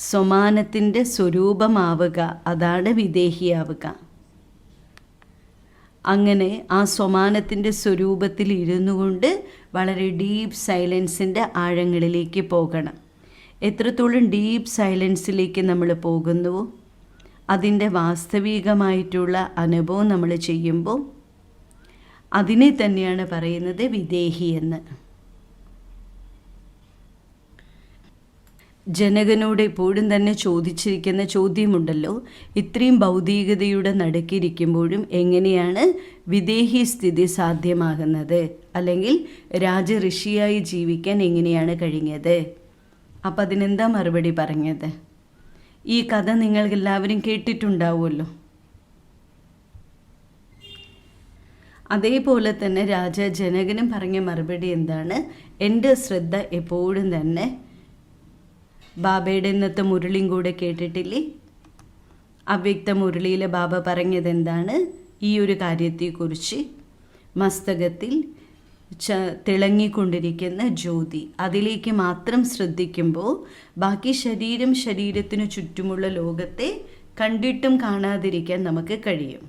സോമാനത്തിൻ്റെ സ്വരൂപമാവുക, അതാണ് വിദേഹിയാവുക. അങ്ങനെ ആ സോമാനത്തിൻ്റെ സ്വരൂപത്തിൽ ഇരുന്നു കൊണ്ട് വളരെ ഡീപ്പ് സൈലൻസിൻ്റെ ആഴങ്ങളിലേക്ക് പോകണം. എത്രത്തോളം ഡീപ്പ് സൈലൻസിലേക്ക് നമ്മൾ പോകുന്നുവോ അതിൻ്റെ വാസ്തവികമായിട്ടുള്ള അനുഭവം നമ്മൾ ചെയ്യുമ്പോൾ അതിനെ തന്നെയാണ് പറയുന്നത് വിദേഹി എന്ന്. ജനകനോട് എപ്പോഴും തന്നെ ചോദിച്ചിരിക്കുന്ന ചോദ്യമുണ്ടല്ലോ, ഇത്രയും ഭൗതികതയുടെ നടുക്കിരിക്കുമ്പോഴും എങ്ങനെയാണ് വിദേഹി സ്ഥിതി സാധ്യമാകുന്നത്, അല്ലെങ്കിൽ രാജഋഷിയായി ജീവിക്കാൻ എങ്ങനെയാണ് കഴിഞ്ഞത്? അപ്പം അതിനെന്താ മറുപടി പറഞ്ഞത്? ഈ കഥ നിങ്ങളെല്ലാവരും കേട്ടിട്ടുണ്ടാവുമല്ലോ. അതേപോലെ തന്നെ രാജ ജനകനും പറഞ്ഞ മറുപടി എന്താണ്? എൻ്റെ ശ്രദ്ധ എപ്പോഴും തന്നെ ബാബയുടെ ഇന്നത്തെ മുരളിയും കൂടെ കേട്ടിട്ടില്ലേ? അവ്യക്ത മുരളിയിലെ ബാബ പറഞ്ഞത് എന്താണ്? ഈ ഒരു കാര്യത്തെക്കുറിച്ച് മസ്തകത്തിൽ തിളങ്ങിക്കൊണ്ടിരിക്കുന്ന ജ്യോതി, അതിലേക്ക് മാത്രം ശ്രദ്ധിക്കുമ്പോൾ ബാക്കി ശരീരത്തിനു ചുറ്റുമുള്ള ലോകത്തെ കണ്ടിട്ടും കാണാതിരിക്കാൻ നമുക്ക് കഴിയും.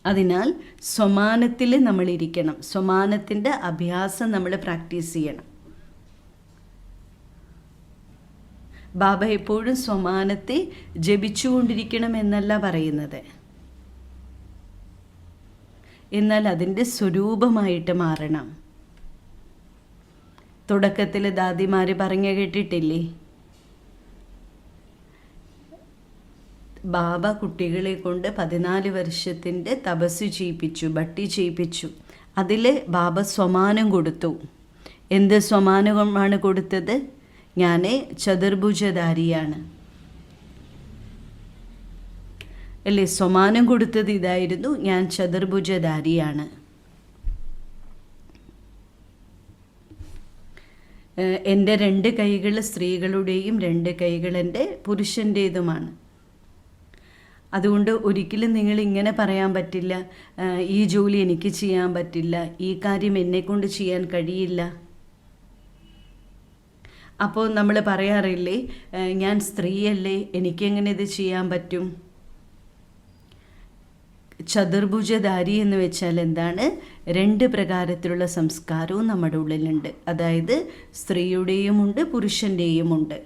അതിനാൽ സോമാനത്തിൽ നമ്മളിരിക്കണം. സോമാനത്തിൻ്റെ അഭ്യാസം നമ്മൾ പ്രാക്ടീസ് ചെയ്യണം. ബാബ എപ്പോഴും സോമാനത്തെ ജപിച്ചുകൊണ്ടിരിക്കണം എന്നല്ല പറയുന്നത്, എന്നാൽ അതിൻ്റെ സ്വരൂപമായിട്ട് മാറണം. തുടക്കത്തിൽ ദാദിമാർ പറഞ്ഞു കേട്ടിട്ടില്ലേ, ബാബ കുട്ടികളെ കൊണ്ട് 14 വർഷത്തിൻ്റെ തപസ് ചെയ്യിപ്പിച്ചു, ഭട്ടി ചെയ്യിപ്പിച്ചു. അതിൽ ബാബ സ്വമാനം കൊടുത്തു. എന്ത് സ്വമാനമാണ് കൊടുത്തത്? ഞാൻ ചതുർഭുജധാരിയാണ് അല്ലേ? സ്വമാനം കൊടുത്തത് ഇതായിരുന്നു, ഞാൻ ചതുർഭുജധാരിയാണ്. എൻ്റെ 2 കൈകൾ സ്ത്രീകളുടെയും 2 കൈകൾ എൻ്റെ പുരുഷൻ്റേതുമാണ്. അതുകൊണ്ട് ഒരിക്കലും നിങ്ങൾ ഇങ്ങനെ പറയാൻ പറ്റില്ല, ഈ ജോലി എനിക്ക് ചെയ്യാൻ പറ്റില്ല, ഈ കാര്യം എന്നെക്കൊണ്ട് ചെയ്യാൻ കഴിയില്ല. അപ്പോൾ നമ്മൾ പറയാറില്ലേ, ഞാൻ സ്ത്രീയല്ലേ, എനിക്കെങ്ങനെ ഇത് ചെയ്യാൻ പറ്റും? ചതുർഭുജധാരി എന്ന് വെച്ചാൽ എന്താണ്? 2 പ്രകാരത്തിലുള്ള സംസ്കാരവും നമ്മുടെ ഉള്ളിലുണ്ട്. അതായത് സ്ത്രീയുടെയും ഉണ്ട്, പുരുഷൻ്റെയും ഉണ്ട്.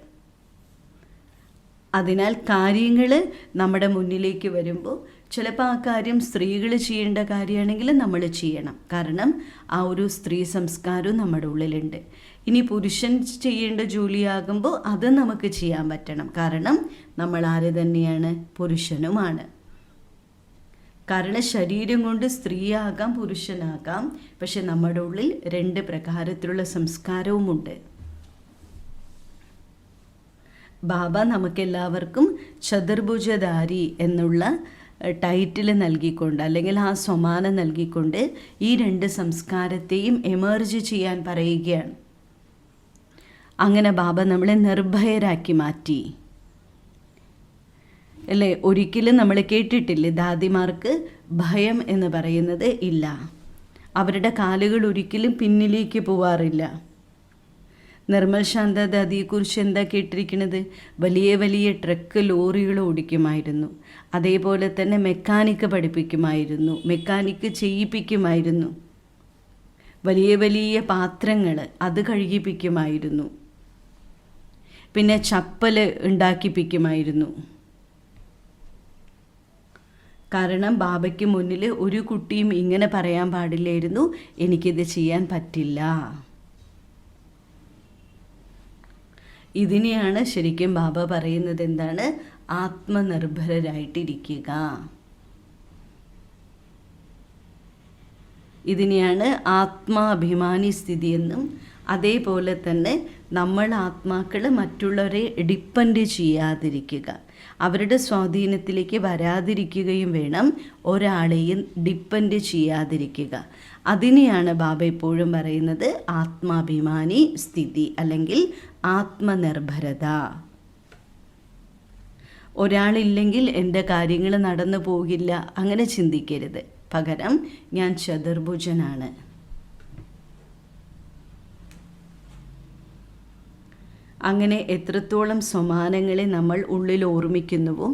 അതിനാൽ കാര്യങ്ങൾ നമ്മുടെ മുന്നിലേക്ക് വരുമ്പോൾ ചിലപ്പോൾ ആ കാര്യം സ്ത്രീകൾ ചെയ്യേണ്ട കാര്യമാണെങ്കിൽ നമ്മൾ ചെയ്യണം. കാരണം ആ ഒരു സ്ത്രീ സംസ്കാരവും നമ്മുടെ ഉള്ളിലുണ്ട്. ഇനി പുരുഷൻ ചെയ്യേണ്ട ജോലിയാകുമ്പോൾ അത് നമുക്ക് ചെയ്യാൻ പറ്റണം. കാരണം നമ്മൾ ആര് തന്നെയാണ്? പുരുഷനുമാണ്. കാരണം ശരീരം കൊണ്ട് സ്ത്രീയാകാം, പുരുഷനാകാം. പക്ഷെ നമ്മുടെ ഉള്ളിൽ 2 പ്രകാരത്തിലുള്ള സംസ്കാരവുമുണ്ട്. ബാബ നമുക്കെല്ലാവർക്കും ചതുർഭുജധാരി എന്നുള്ള ടൈറ്റിൽ നൽകിക്കൊണ്ട്, അല്ലെങ്കിൽ ആ സ്വമാനം നൽകിക്കൊണ്ട് ഈ 2 സംസ്കാരത്തെയും എമർജ് ചെയ്യാൻ പറയുകയാണ്. അങ്ങനെ ബാബ നമ്മളെ നിർഭയരാക്കി മാറ്റി അല്ലേ? ഒരിക്കലും നമ്മൾ കേട്ടിട്ടില്ലേ, ദാദിമാർക്ക് ഭയം എന്ന് പറയുന്നത് ഇല്ല. അവരുടെ കാലുകൾ ഒരിക്കലും പിന്നിലേക്ക് പോവാറില്ല. നിർമ്മൽ ശാന്ത ദാദിയെക്കുറിച്ച് എന്താ കേട്ടിരിക്കുന്നത്? വലിയ വലിയ ട്രക്ക് ലോറികൾ ഓടിക്കുമായിരുന്നു. അതേപോലെ തന്നെ മെക്കാനിക്ക് പഠിപ്പിക്കുമായിരുന്നു, മെക്കാനിക്ക് ചെയ്യിപ്പിക്കുമായിരുന്നു. വലിയ വലിയ പാത്രങ്ങൾ അത് കഴുകിപ്പിക്കുമായിരുന്നു. പിന്നെ ചപ്പൽ ഉണ്ടാക്കിപ്പിക്കുമായിരുന്നു. കാരണം ബാബയ്ക്ക് മുന്നിൽ ഒരു കുട്ടിയും ഇങ്ങനെ പറയാൻ പാടില്ലായിരുന്നു, എനിക്കിത് ചെയ്യാൻ പറ്റില്ല. ഇതിനെയാണ് ശരിക്കും ബാബ പറയുന്നത് എന്താണ്? ആത്മനിർഭരരായിട്ടിരിക്കുക. ഇതിനെയാണ് ആത്മാഭിമാനി സ്ഥിതി എന്നും, അതേപോലെ തന്നെ നമ്മൾ ആത്മാക്കൾ മറ്റുള്ളവരെ ഡിപ്പെൻഡ് ചെയ്യാതിരിക്കുക, അവരുടെ സ്വാധീനത്തിലേക്ക് വരാതിരിക്കുകയും വേണം, ഒരാളെയും ഡിപ്പെൻഡ് ചെയ്യാതിരിക്കുക. അതിനെയാണ് ബാബ എപ്പോഴും പറയുന്നത് ആത്മാഭിമാനി സ്ഥിതി അല്ലെങ്കിൽ ആത്മനിർഭരത. ഒരാളില്ലെങ്കിൽ എൻ്റെ കാര്യങ്ങൾ നടന്നു പോകില്ല, അങ്ങനെ ചിന്തിക്കരുത്. പകരം ഞാൻ ചതുർഭുജനാണ്. അങ്ങനെ എത്രത്തോളം സമാനങ്ങളെ നമ്മൾ ഉള്ളിൽ ഓർമ്മിക്കുന്നുവോ,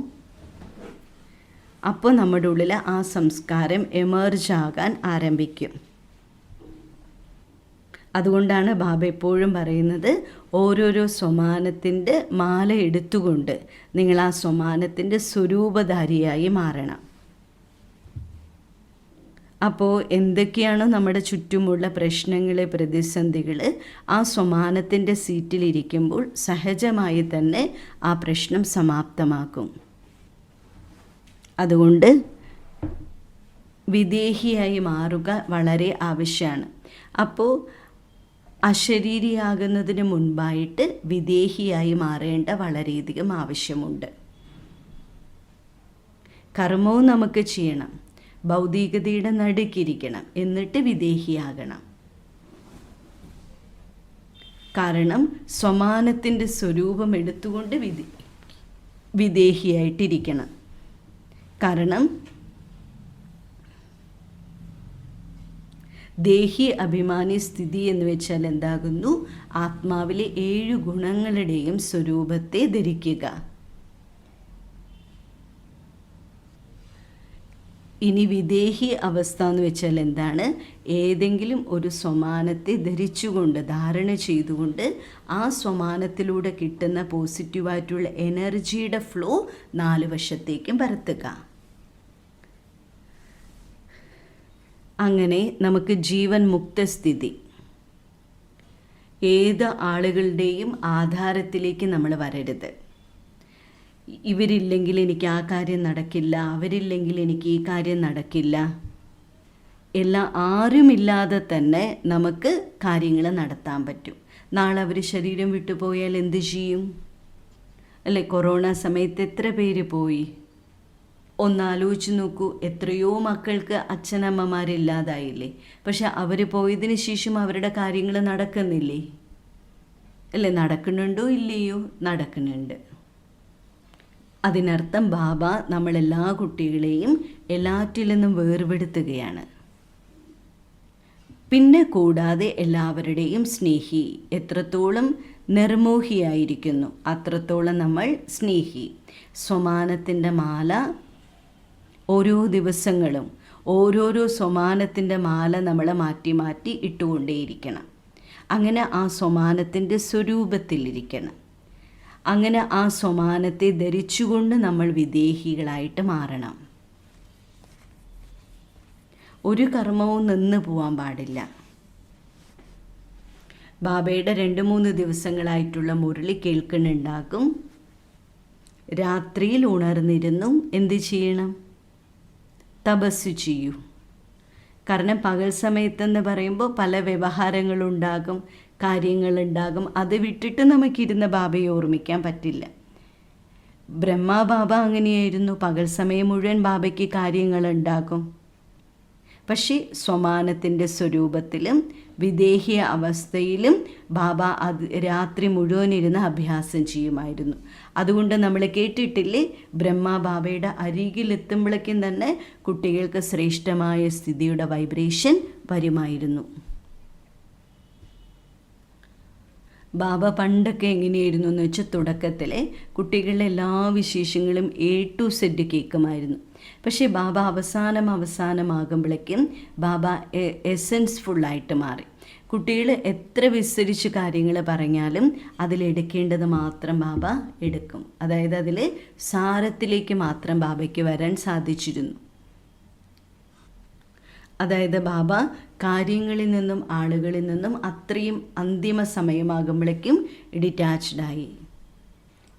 അപ്പോൾ നമ്മുടെ ഉള്ളിൽ ആ സംസ്കാരം എമർജ് ആകാൻ ആരംഭിക്കും. അതുകൊണ്ടാണ് ബാബ എപ്പോഴും പറയുന്നത്, ഓരോരോ സ്വമാനത്തിൻ്റെ മാല എടുത്തുകൊണ്ട് നിങ്ങൾ ആ സ്വമാനത്തിൻ്റെ സ്വരൂപധാരിയായി മാറണം. അപ്പോൾ എന്തൊക്കെയാണോ നമ്മുടെ ചുറ്റുമുള്ള പ്രശ്നങ്ങൾ, പ്രതിസന്ധികൾ, ആ സ്വമാനത്തിൻ്റെ സീറ്റിലിരിക്കുമ്പോൾ സഹജമായി തന്നെ ആ പ്രശ്നം സമാപ്തമാക്കും. അതുകൊണ്ട് വിദേഹിയായി മാറുക വളരെ ആവശ്യമാണ്. അപ്പോൾ അശരീരിയാകുന്നതിന് മുൻപായിട്ട് വിദേഹിയായി മാറേണ്ട വളരെയധികം ആവശ്യമുണ്ട്. കർമ്മവും നമുക്ക് ചെയ്യണം, ഭൗതികതയുടെ നടുക്കിരിക്കണം, എന്നിട്ട് വിദേഹിയാകണം. കാരണം സ്വമാനത്തിൻ്റെ സ്വരൂപം എടുത്തുകൊണ്ട് വിദേഹിയായിട്ടിരിക്കണം. കാരണം ദേഹി അഭിമാനി സ്ഥിതി എന്ന് വെച്ചാൽ എന്താകുന്നു? ആത്മാവിലെ 7 ഗുണങ്ങളുടെയും സ്വരൂപത്തെ ധരിക്കുക. ഇനി വിദേഹി അവസ്ഥ എന്ന് വെച്ചാൽ എന്താണ്? ഏതെങ്കിലും ഒരു സ്വമാനത്തെ ധരിച്ചുകൊണ്ട്, ധാരണ ചെയ്തുകൊണ്ട് ആ സ്വമാനത്തിലൂടെ കിട്ടുന്ന പോസിറ്റീവായിട്ടുള്ള എനർജിയുടെ ഫ്ലോ 4 വശത്തേക്കും പരത്തുക. അങ്ങനെ നമുക്ക് ജീവൻ മുക്തസ്ഥിതി, ഏത് ആളുകളുടെയും ആധാരത്തിലേക്ക് നമ്മൾ വരരുത്. ഇവരില്ലെങ്കിൽ എനിക്ക് ആ കാര്യം നടക്കില്ല, അവരില്ലെങ്കിൽ എനിക്ക് ഈ കാര്യം നടക്കില്ല. എല്ലാം ആരുമില്ലാതെ തന്നെ നമുക്ക് കാര്യങ്ങൾ നടത്താൻ പറ്റും. നാളെ അവർ ശരീരം വിട്ടുപോയാൽ എന്ത് ചെയ്യും? അല്ലേ, കൊറോണ സമയത്ത് എത്ര പേര് പോയി? ഒന്നാലോചിച്ച് നോക്കൂ. എത്രയോ മക്കൾക്ക് അച്ഛനമ്മമാരില്ലാതായില്ലേ? പക്ഷെ അവർ പോയതിന് ശേഷം അവരുടെ കാര്യങ്ങൾ നടക്കുന്നില്ലേ? അല്ലേ, നടക്കുന്നുണ്ടോ ഇല്ലയോ? നടക്കുന്നുണ്ട്. അതിനർത്ഥം ബാബ നമ്മളെല്ലാ കുട്ടികളെയും എല്ലാറ്റിൽ നിന്നും വേർപെടുത്തുകയാണ്. പിന്നെ കൂടാതെ എല്ലാവരുടെയും സ്നേഹി. എത്രത്തോളം നിർമോഹിയായിരിക്കുന്നു അത്രത്തോളം നമ്മൾ സ്നേഹി. സ്വമാനത്തിൻ്റെ മാല ഓരോ ദിവസങ്ങളും ഓരോരോ സ്വമാനത്തിൻ്റെ മാല നമ്മൾ മാറ്റി മാറ്റി ഇട്ടുകൊണ്ടേയിരിക്കണം. അങ്ങനെ ആ സ്വമാനത്തിൻ്റെ സ്വരൂപത്തിലിരിക്കണം. അങ്ങനെ ആ സ്വമാനത്തെ ധരിച്ചുകൊണ്ട് നമ്മൾ വിദേഹികളായിട്ട് മാറണം. ഒരു കർമ്മവും നിന്ന് പോവാൻ പാടില്ല. ബാബയുടെ 2-3 ദിവസങ്ങളായിട്ടുള്ള മുരളി കേൾക്കുന്നുണ്ടാകും. രാത്രിയിൽ ഉണർന്നിരുന്നും എന്ത് ചെയ്യണം? തപസ് ചെയ്യൂ. കാരണം പകൽ സമയത്തെന്ന് പറയുമ്പോൾ പല വ്യവഹാരങ്ങളുണ്ടാകും, കാര്യങ്ങളുണ്ടാകും. അത് വിട്ടിട്ട് നമുക്കിരുന്ന് ബാബയെ ഓർമ്മിക്കാൻ പറ്റില്ല. ബാബ അങ്ങനെയായിരുന്നു. പകൽ സമയം മുഴുവൻ ബാബയ്ക്ക് കാര്യങ്ങളുണ്ടാകും. പക്ഷേ സ്വമാനത്തിൻ്റെ സ്വരൂപത്തിലും വിദേഹിയ അവസ്ഥയിലും ബാബ രാത്രി മുഴുവൻ ഇരുന്ന് അഭ്യാസം ചെയ്യുമായിരുന്നു. അതുകൊണ്ട് നമ്മൾ കേട്ടിട്ടില്ലേ, ബാബയുടെ അരികിലെത്തുമ്പോഴേക്കും തന്നെ കുട്ടികൾക്ക് ശ്രേഷ്ഠമായ സ്ഥിതിയുടെ വൈബ്രേഷൻ വരുമായിരുന്നു. ബാബ പണ്ടൊക്കെ എങ്ങനെയായിരുന്നു എന്ന് വെച്ചാൽ തുടക്കത്തിലെ കുട്ടികളുടെ എല്ലാ വിശേഷങ്ങളും A to Z കേൾക്കുമായിരുന്നു. പക്ഷേ ബാബ അവസാനമാകുമ്പോഴേക്കും ബാബ എസൻസ് ഫുള്ളായിട്ട് മാറി. കുട്ടികൾ എത്ര വിസ്തരിച്ച് കാര്യങ്ങൾ പറഞ്ഞാലും അതിലെടുക്കേണ്ടത് മാത്രം ബാബ എടുക്കും. അതായത് അതിൽ സാരത്തിലേക്ക് മാത്രം ബാബയ്ക്ക് വരാൻ സാധിച്ചിരുന്നു. അതായത് ബാബ കാര്യങ്ങളിൽ നിന്നും ആളുകളിൽ നിന്നും അത്രയും അന്തിമ സമയമാകുമ്പോഴേക്കും ഡിറ്റാച്ച്ഡായി.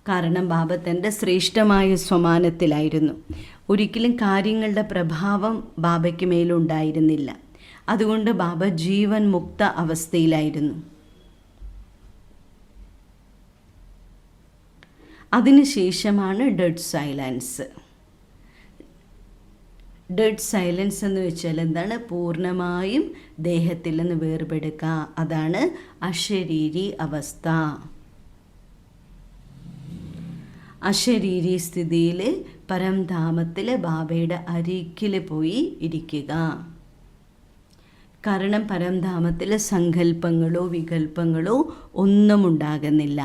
കാരണം ബാബ തൻ്റെ ശ്രേഷ്ഠമായ സ്വമാനത്തിലായിരുന്നു. ഒരിക്കലും കാര്യങ്ങളുടെ പ്രഭാവം ബാബയ്ക്ക് മേലുണ്ടായിരുന്നില്ല. അതുകൊണ്ട് ബാബ ജീവൻ മുക്ത അവസ്ഥയിലായിരുന്നു. അതിനുശേഷമാണ് ഡെഡ് സൈലൻസ്. ഡെഡ് സൈലൻസ് എന്ന് വെച്ചാൽ എന്താണ്? പൂർണ്ണമായും ദേഹത്തിൽ നിന്ന് വേർപെടുക്കുക. അതാണ് അശരീരി അവസ്ഥ. അശരീരി സ്ഥിതിയിൽ പരംധാമത്തിൽ ബാബയുടെ അരികിൽ പോയി ഇരിക്കുക. കാരണം പരംധാമത്തിൽ സങ്കല്പങ്ങളോ വികല്പങ്ങളോ ഒന്നും ഉണ്ടാകുന്നില്ല.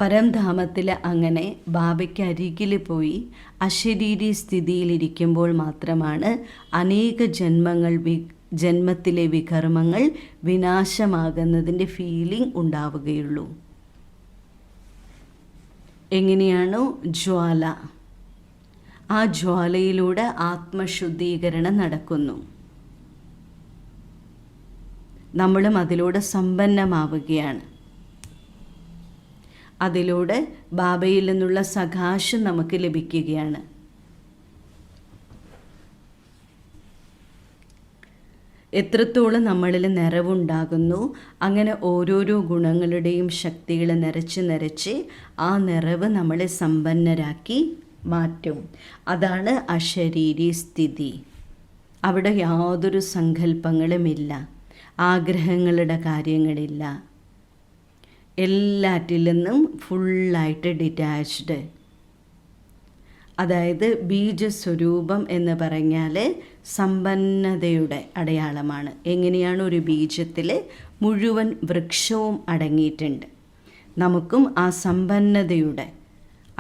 പരംധാമത്തിൽ അങ്ങനെ ബാബയ്ക്ക് അരികിൽ പോയി അശരീരി സ്ഥിതിയിലിരിക്കുമ്പോൾ മാത്രമാണ് അനേക ജന്മത്തിലെ വികർമ്മങ്ങൾ വിനാശമാകുന്നതിൻ്റെ ഫീലിംഗ് ഉണ്ടാവുകയുള്ളൂ. എങ്ങനെയാണോ ജ്വാല, ആ ജ്വാലയിലൂടെ ആത്മശുദ്ധീകരണം നടക്കുന്നു. നമ്മളും അതിലൂടെ സമ്പന്നമാവുകയാണ്. അതിലൂടെ ബാബയിൽ നിന്നുള്ള സകാശം നമുക്ക് ലഭിക്കുകയാണ്. എത്രത്തോളം നമ്മളിൽ നിറവുണ്ടാകുന്നു, അങ്ങനെ ഓരോരോ ഗുണങ്ങളുടെയും ശക്തികൾ നിറച്ച് ആ നിറവ് നമ്മളെ സമ്പന്നരാക്കി മാറ്റും. അതാണ് അശരീരി സ്ഥിതി. അവിടെ യാതൊരു സങ്കല്പങ്ങളുമില്ല, ആഗ്രഹങ്ങളുടെ കാര്യങ്ങളില്ല, എല്ലാറ്റിൽ നിന്നും ഫുള്ളായിട്ട് ഡിറ്റാച്ച്ഡ്. അതായത് ബീജസ്വരൂപം എന്ന് പറഞ്ഞാൽ സമ്പന്നതയുടെ അടയാളമാണ്. എങ്ങനെയാണ് ഒരു ബീജത്തിൽ മുഴുവൻ വൃക്ഷവും അടങ്ങിയിട്ടുണ്ട്. നമുക്കും ആ സമ്പന്നതയുടെ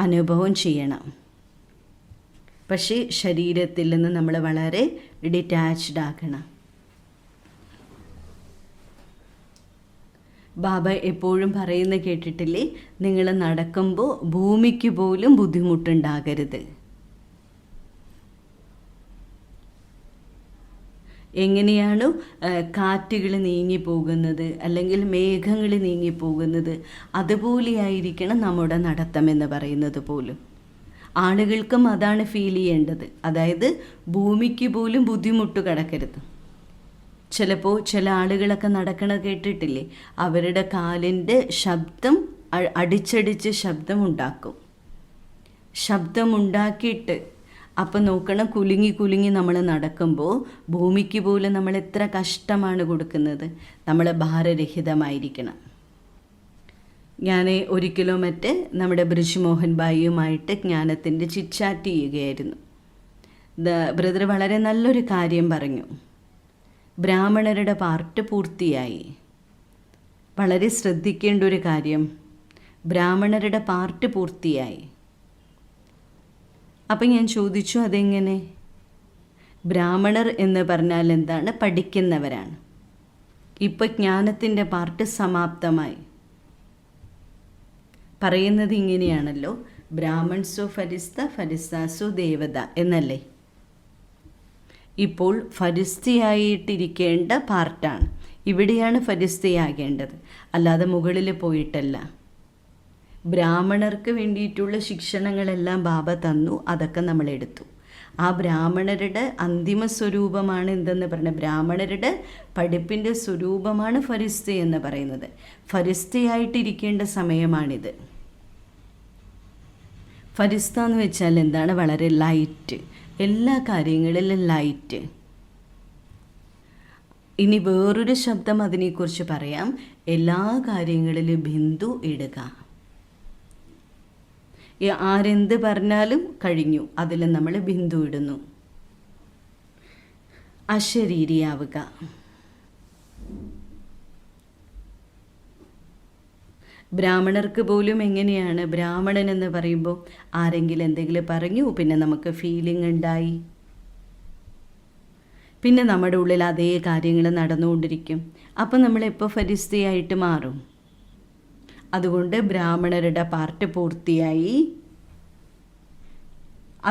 അനുഭവം ചെയ്യണം. പക്ഷേ ശരീരത്തിൽ നിന്ന് നമ്മൾ വളരെ ഡിറ്റാച്ച്ഡ് ആക്കണം. ബാബ എപ്പോഴും പറയുന്ന കേട്ടിട്ടില്ലേ, നിങ്ങൾ നടക്കുമ്പോൾ ഭൂമിക്ക് പോലും ബുദ്ധിമുട്ടുണ്ടാകരുത്. എങ്ങനെയാണോ കാറ്റുകൾ നീങ്ങിപ്പോകുന്നത് അല്ലെങ്കിൽ മേഘങ്ങൾ നീങ്ങിപ്പോകുന്നത്, അതുപോലെയായിരിക്കണം നമ്മുടെ നടത്തം എന്ന് പറയുന്നത് പോലും. ആളുകൾക്കും അതാണ് ഫീൽ ചെയ്യേണ്ടത്. അതായത് ഭൂമിക്ക് പോലും ബുദ്ധിമുട്ട് കിടക്കരുത്. ചിലപ്പോൾ ചില ആളുകളൊക്കെ നടക്കണ കേട്ടിട്ടില്ലേ, അവരുടെ കാലിൻ്റെ ശബ്ദം അടിച്ചടിച്ച് ശബ്ദമുണ്ടാക്കും. ശബ്ദമുണ്ടാക്കിയിട്ട് അപ്പം നോക്കണം, കുലുങ്ങി നമ്മൾ നടക്കുമ്പോൾ ഭൂമിക്ക് പോലും നമ്മൾ എത്ര കഷ്ടമാണ് കൊടുക്കുന്നത്. നമ്മൾ ഭാരരഹിതമായിരിക്കണം. ഞാൻ ഒരിക്കലോ മറ്റേ നമ്മുടെ ബ്രിജ് മോഹൻ ഭായിയുമായിട്ട് ജ്ഞാനത്തിൻ്റെ ചിറ്റ്ചാറ്റ് ചെയ്യുകയായിരുന്നു. ബ്രദർ വളരെ നല്ലൊരു കാര്യം പറഞ്ഞു. ബ്രാഹ്മണരുടെ പാർട്ട് പൂർത്തിയായി. വളരെ ശ്രദ്ധിക്കേണ്ട ഒരു കാര്യം, ബ്രാഹ്മണരുടെ പാർട്ട് പൂർത്തിയായി. അപ്പം ഞാൻ ചോദിച്ചു, അതെങ്ങനെ? ബ്രാഹ്മണർ എന്ന് പറഞ്ഞാൽ എന്താണ്? പഠിക്കുന്നവരാണ്. ഇപ്പം ജ്ഞാനത്തിൻ്റെ പാർട്ട് സമാപ്തമായി. പറയുന്നത് ഇങ്ങനെയാണല്ലോ, ബ്രാഹ്മൺസോ ഫരിസ്ത, ഫരിസ്താസോ ദേവത എന്നല്ലേ. ഇപ്പോൾ ഫരിസ്തയായിട്ടിരിക്കേണ്ട പാർട്ടാണ്. ഇവിടെയാണ് ഫരിസ്തയാകേണ്ടത്, അല്ലാതെ മുകളിൽ പോയിട്ടല്ല. ബ്രാഹ്മണർക്ക് വേണ്ടിയിട്ടുള്ള ശിക്ഷണങ്ങളെല്ലാം ബാബ തന്നു, അതൊക്കെ നമ്മളെടുത്തു. ആ ബ്രാഹ്മണരുടെ അന്തിമ സ്വരൂപമാണ് എന്തെന്ന് പറഞ്ഞാൽ, ബ്രാഹ്മണരുടെ പഠിപ്പിൻ്റെ സ്വരൂപമാണ് ഫരിസ്ത എന്ന് പറയുന്നത്. ഫരിസ്തയായിട്ടിരിക്കേണ്ട സമയമാണിത്. ഫരിസ്ത എന്ന് വെച്ചാൽ എന്താണ്? വളരെ ലൈറ്റ്, എല്ലാ കാര്യങ്ങളിലും ലൈറ്റ്. ഇനി വേറൊരു ശബ്ദം അതിനെക്കുറിച്ച് പറയാം, എല്ലാ കാര്യങ്ങളിലും ബിന്ദു ഇടുക. ആരെന്ത് പറഞ്ഞാലും കഴിഞ്ഞു, അതിൽ നമ്മൾ ബിന്ദു ഇടുന്നു. അശരീരിയാവുക. ബ്രാഹ്മണർക്ക് പോലും എങ്ങനെയാണ്? ബ്രാഹ്മണൻ എന്ന് പറയുമ്പോൾ ആരെങ്കിലും എന്തെങ്കിലും പറഞ്ഞു, പിന്നെ നമുക്ക് ഫീലിംഗ് ഉണ്ടായി, പിന്നെ നമ്മുടെ ഉള്ളിൽ അതേ കാര്യങ്ങൾ നടന്നുകൊണ്ടിരിക്കും. അപ്പം നമ്മളെപ്പോൾ ഫരിസ്തയായിട്ട് മാറും? അതുകൊണ്ട് ബ്രാഹ്മണരുടെ പാർട്ട് പൂർത്തിയായി,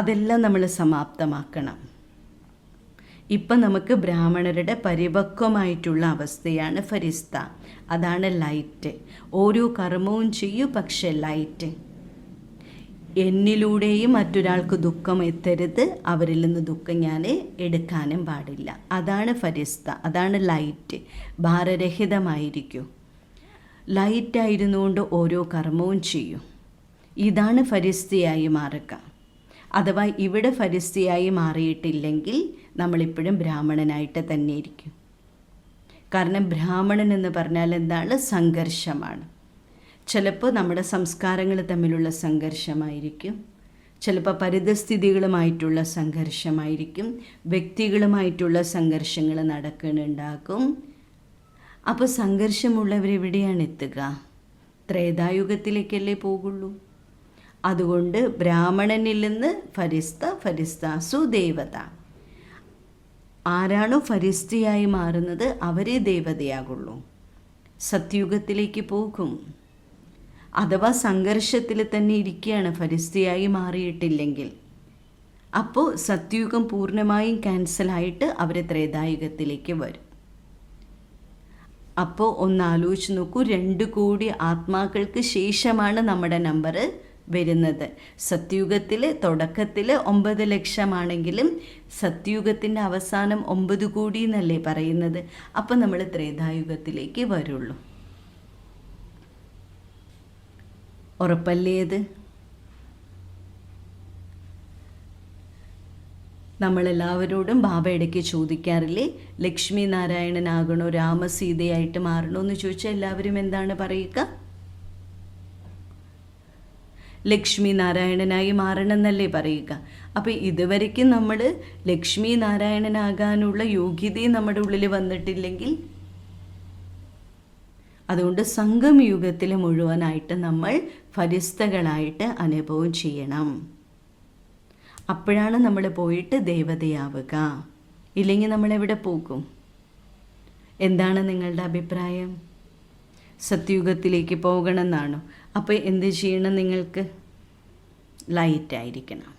അതെല്ലാം നമ്മൾ സമാപ്തമാക്കണം. ഇപ്പം നമുക്ക് ബ്രാഹ്മണരുടെ പരിപക്വമായിട്ടുള്ള അവസ്ഥയാണ് ഫരിസ്ത. അതാണ് ലൈറ്റ്. ഓരോ കർമ്മവും ചെയ്യൂ, പക്ഷെ ലൈറ്റ്. എന്നിലൂടെയും മറ്റൊരാൾക്ക് ദുഃഖം എത്തരുത്, അവരിൽ നിന്ന് ദുഃഖം ഞാൻ എടുക്കാനും പാടില്ല. അതാണ് ഫരിസ്ത, അതാണ് ലൈറ്റ്. ഭാരരഹിതമായിരിക്കൂ. ലൈറ്റായിരുന്നുകൊണ്ട് ഓരോ കർമ്മവും ചെയ്യൂ. ഇതാണ് ഫരിസ്തയായി മാറുക. അഥവാ ഇവിടെ ഫരിസ്തയായി മാറിയിട്ടില്ലെങ്കിൽ നമ്മളിപ്പോഴും ബ്രാഹ്മണനായിട്ട് തന്നെ ഇരിക്കും. കാരണം ബ്രാഹ്മണൻ എന്ന് പറഞ്ഞാൽ എന്താണ്? സംഘർഷമാണ്. ചിലപ്പോൾ നമ്മുടെ സംസ്കാരങ്ങൾ തമ്മിലുള്ള സംഘർഷമായിരിക്കും, ചിലപ്പോൾ പരിതസ്ഥിതികളുമായിട്ടുള്ള സംഘർഷമായിരിക്കും, വ്യക്തികളുമായിട്ടുള്ള സംഘർഷങ്ങൾ നടക്കുന്നുണ്ടാകും. അപ്പോൾ സംഘർഷമുള്ളവരെവിടെയാണ് എത്തുക? ത്രേതായുഗത്തിലേക്കല്ലേ പോകുള്ളൂ. അതുകൊണ്ട് ബ്രാഹ്മണനിൽ നിന്ന് ഫരിസ്ത, ഫരിസ്താസു ദേവത. ആരാണോ ഫരിസ്തയായി മാറുന്നത് അവരേ ദേവതയാകുള്ളൂ. സത്യുഗത്തിലേക്ക് പോകും. അഥവാ സംഘർഷത്തിൽ തന്നെ ഇരിക്കുകയാണ് ഫരിസ്തയായി മാറിയിട്ടില്ലെങ്കിൽ, അപ്പോൾ സത്യുഗം പൂർണ്ണമായും ക്യാൻസലായിട്ട് അവർ ത്രേതായുഗത്തിലേക്ക് വരും. അപ്പോൾ ഒന്ന് ആലോചിച്ച് നോക്കൂ, 2 കോടി ആത്മാക്കൾക്ക് ശേഷമാണ് നമ്മുടെ നമ്പർ വരുന്നത്. സത്യുഗത്തിൽ തുടക്കത്തിൽ 9 ലക്ഷമാണെങ്കിലും സത്യുഗത്തിൻ്റെ അവസാനം 9 കോടി എന്നല്ലേ പറയുന്നത്. അപ്പം നമ്മൾ ത്രേതായുഗത്തിലേക്ക് വരുള്ളൂ. ഉറപ്പല്ലേ അത്? നമ്മളെല്ലാവരോടും ബാബ ഇടയ്ക്ക് ചോദിക്കാറില്ലേ, ലക്ഷ്മി നാരായണനാകണോ രാമസീതയായിട്ട് മാറണോ എന്ന് ചോദിച്ചാൽ എല്ലാവരും എന്താണ് പറയുക? ലക്ഷ്മി നാരായണനായി മാറണമെന്നല്ലേ പറയുക. അപ്പോൾ ഇതുവരയ്ക്കും നമ്മൾ ലക്ഷ്മി നാരായണനാകാനുള്ള യോഗ്യതയും നമ്മുടെ ഉള്ളിൽ വന്നിട്ടില്ലെങ്കിൽ, അതുകൊണ്ട് സംഗമയുഗത്തിൽ മുഴുവനായിട്ട് നമ്മൾ ഫരിസ്തകളായിട്ട് അനുഭവം ചെയ്യണം. അപ്പോഴാണ് നമ്മൾ പോയിട്ട് ദേവതയാവുക. ഇല്ലെങ്കിൽ നമ്മളെവിടെ പോകും? എന്താണ് നിങ്ങളുടെ അഭിപ്രായം? സത്യുഗത്തിലേക്ക് പോകണമെന്നാണോ? അപ്പോൾ എന്ത് ചെയ്യണം? നിങ്ങൾക്ക് ലൈറ്റായിരിക്കണം.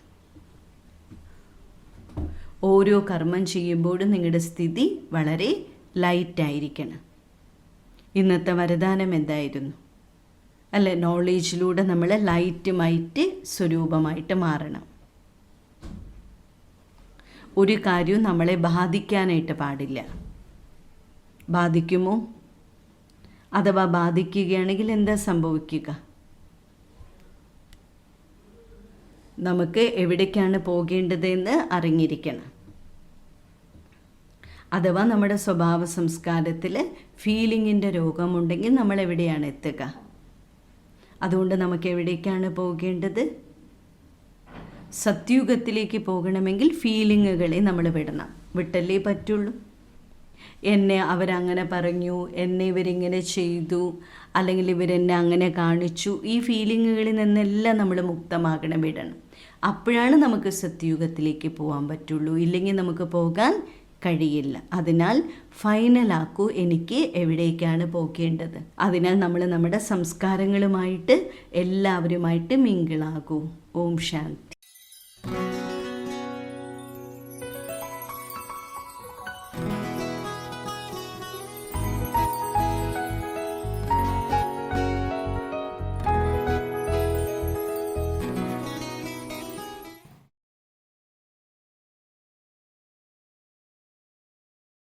ഓരോ കർമ്മം ചെയ്യുമ്പോഴും നിങ്ങളുടെ സ്ഥിതി വളരെ ലൈറ്റായിരിക്കണം. ഇന്നത്തെ വരദാനം എന്തായിരുന്നു? അല്ലെ, നോളേജിലൂടെ നമ്മൾ ലൈറ്റ് സ്വരൂപമായിട്ട് മാറണം. ഒരു കാര്യവും നമ്മളെ ബാധിക്കാനായിട്ട് പാടില്ല. ബാധിക്കുമോ? അഥവാ ബാധിക്കുകയാണെങ്കിൽ എന്താ സംഭവിക്കുക? നമുക്ക് എവിടേക്കാണ് പോകേണ്ടതെന്ന് അറിഞ്ഞിരിക്കണം. അഥവാ നമ്മുടെ സ്വഭാവ സംസ്കാരത്തിൽ ഫീലിങ്ങിൻ്റെ രോഗമുണ്ടെങ്കിൽ നമ്മൾ എവിടെയാണ് എത്തുക? അതുകൊണ്ട് നമുക്ക് എവിടേക്കാണ് പോകേണ്ടത്? സത്യുഗത്തിലേക്ക് പോകണമെങ്കിൽ ഫീലിങ്ങുകളെ നമ്മൾ വിട്ടല്ലേ പറ്റുള്ളൂ. എന്നെ അവരങ്ങനെ പറഞ്ഞു, എന്നെ ഇവരിങ്ങനെ ചെയ്തു, അല്ലെങ്കിൽ ഇവരെന്നെ അങ്ങനെ കാണിച്ചു, ഈ ഫീലിങ്ങുകളിൽ നിന്നെല്ലാം നമ്മൾ മുക്തമാകണം, വിടണം. അപ്പോഴാണ് നമുക്ക് സത്യുഗത്തിലേക്ക് പോകാൻ പറ്റുള്ളൂ. ഇല്ലെങ്കിൽ നമുക്ക് പോകാൻ കഴിയില്ല. അതിനാൽ ഫൈനലാക്കൂ, എനിക്ക് എവിടേക്കാണ് പോകേണ്ടത്. അതിനാൽ നമ്മൾ നമ്മുടെ സംസ്കാരങ്ങളുമായിട്ട് എല്ലാവരുമായിട്ട് മിങ്കിളാകൂ. ഓം ശാന്തി.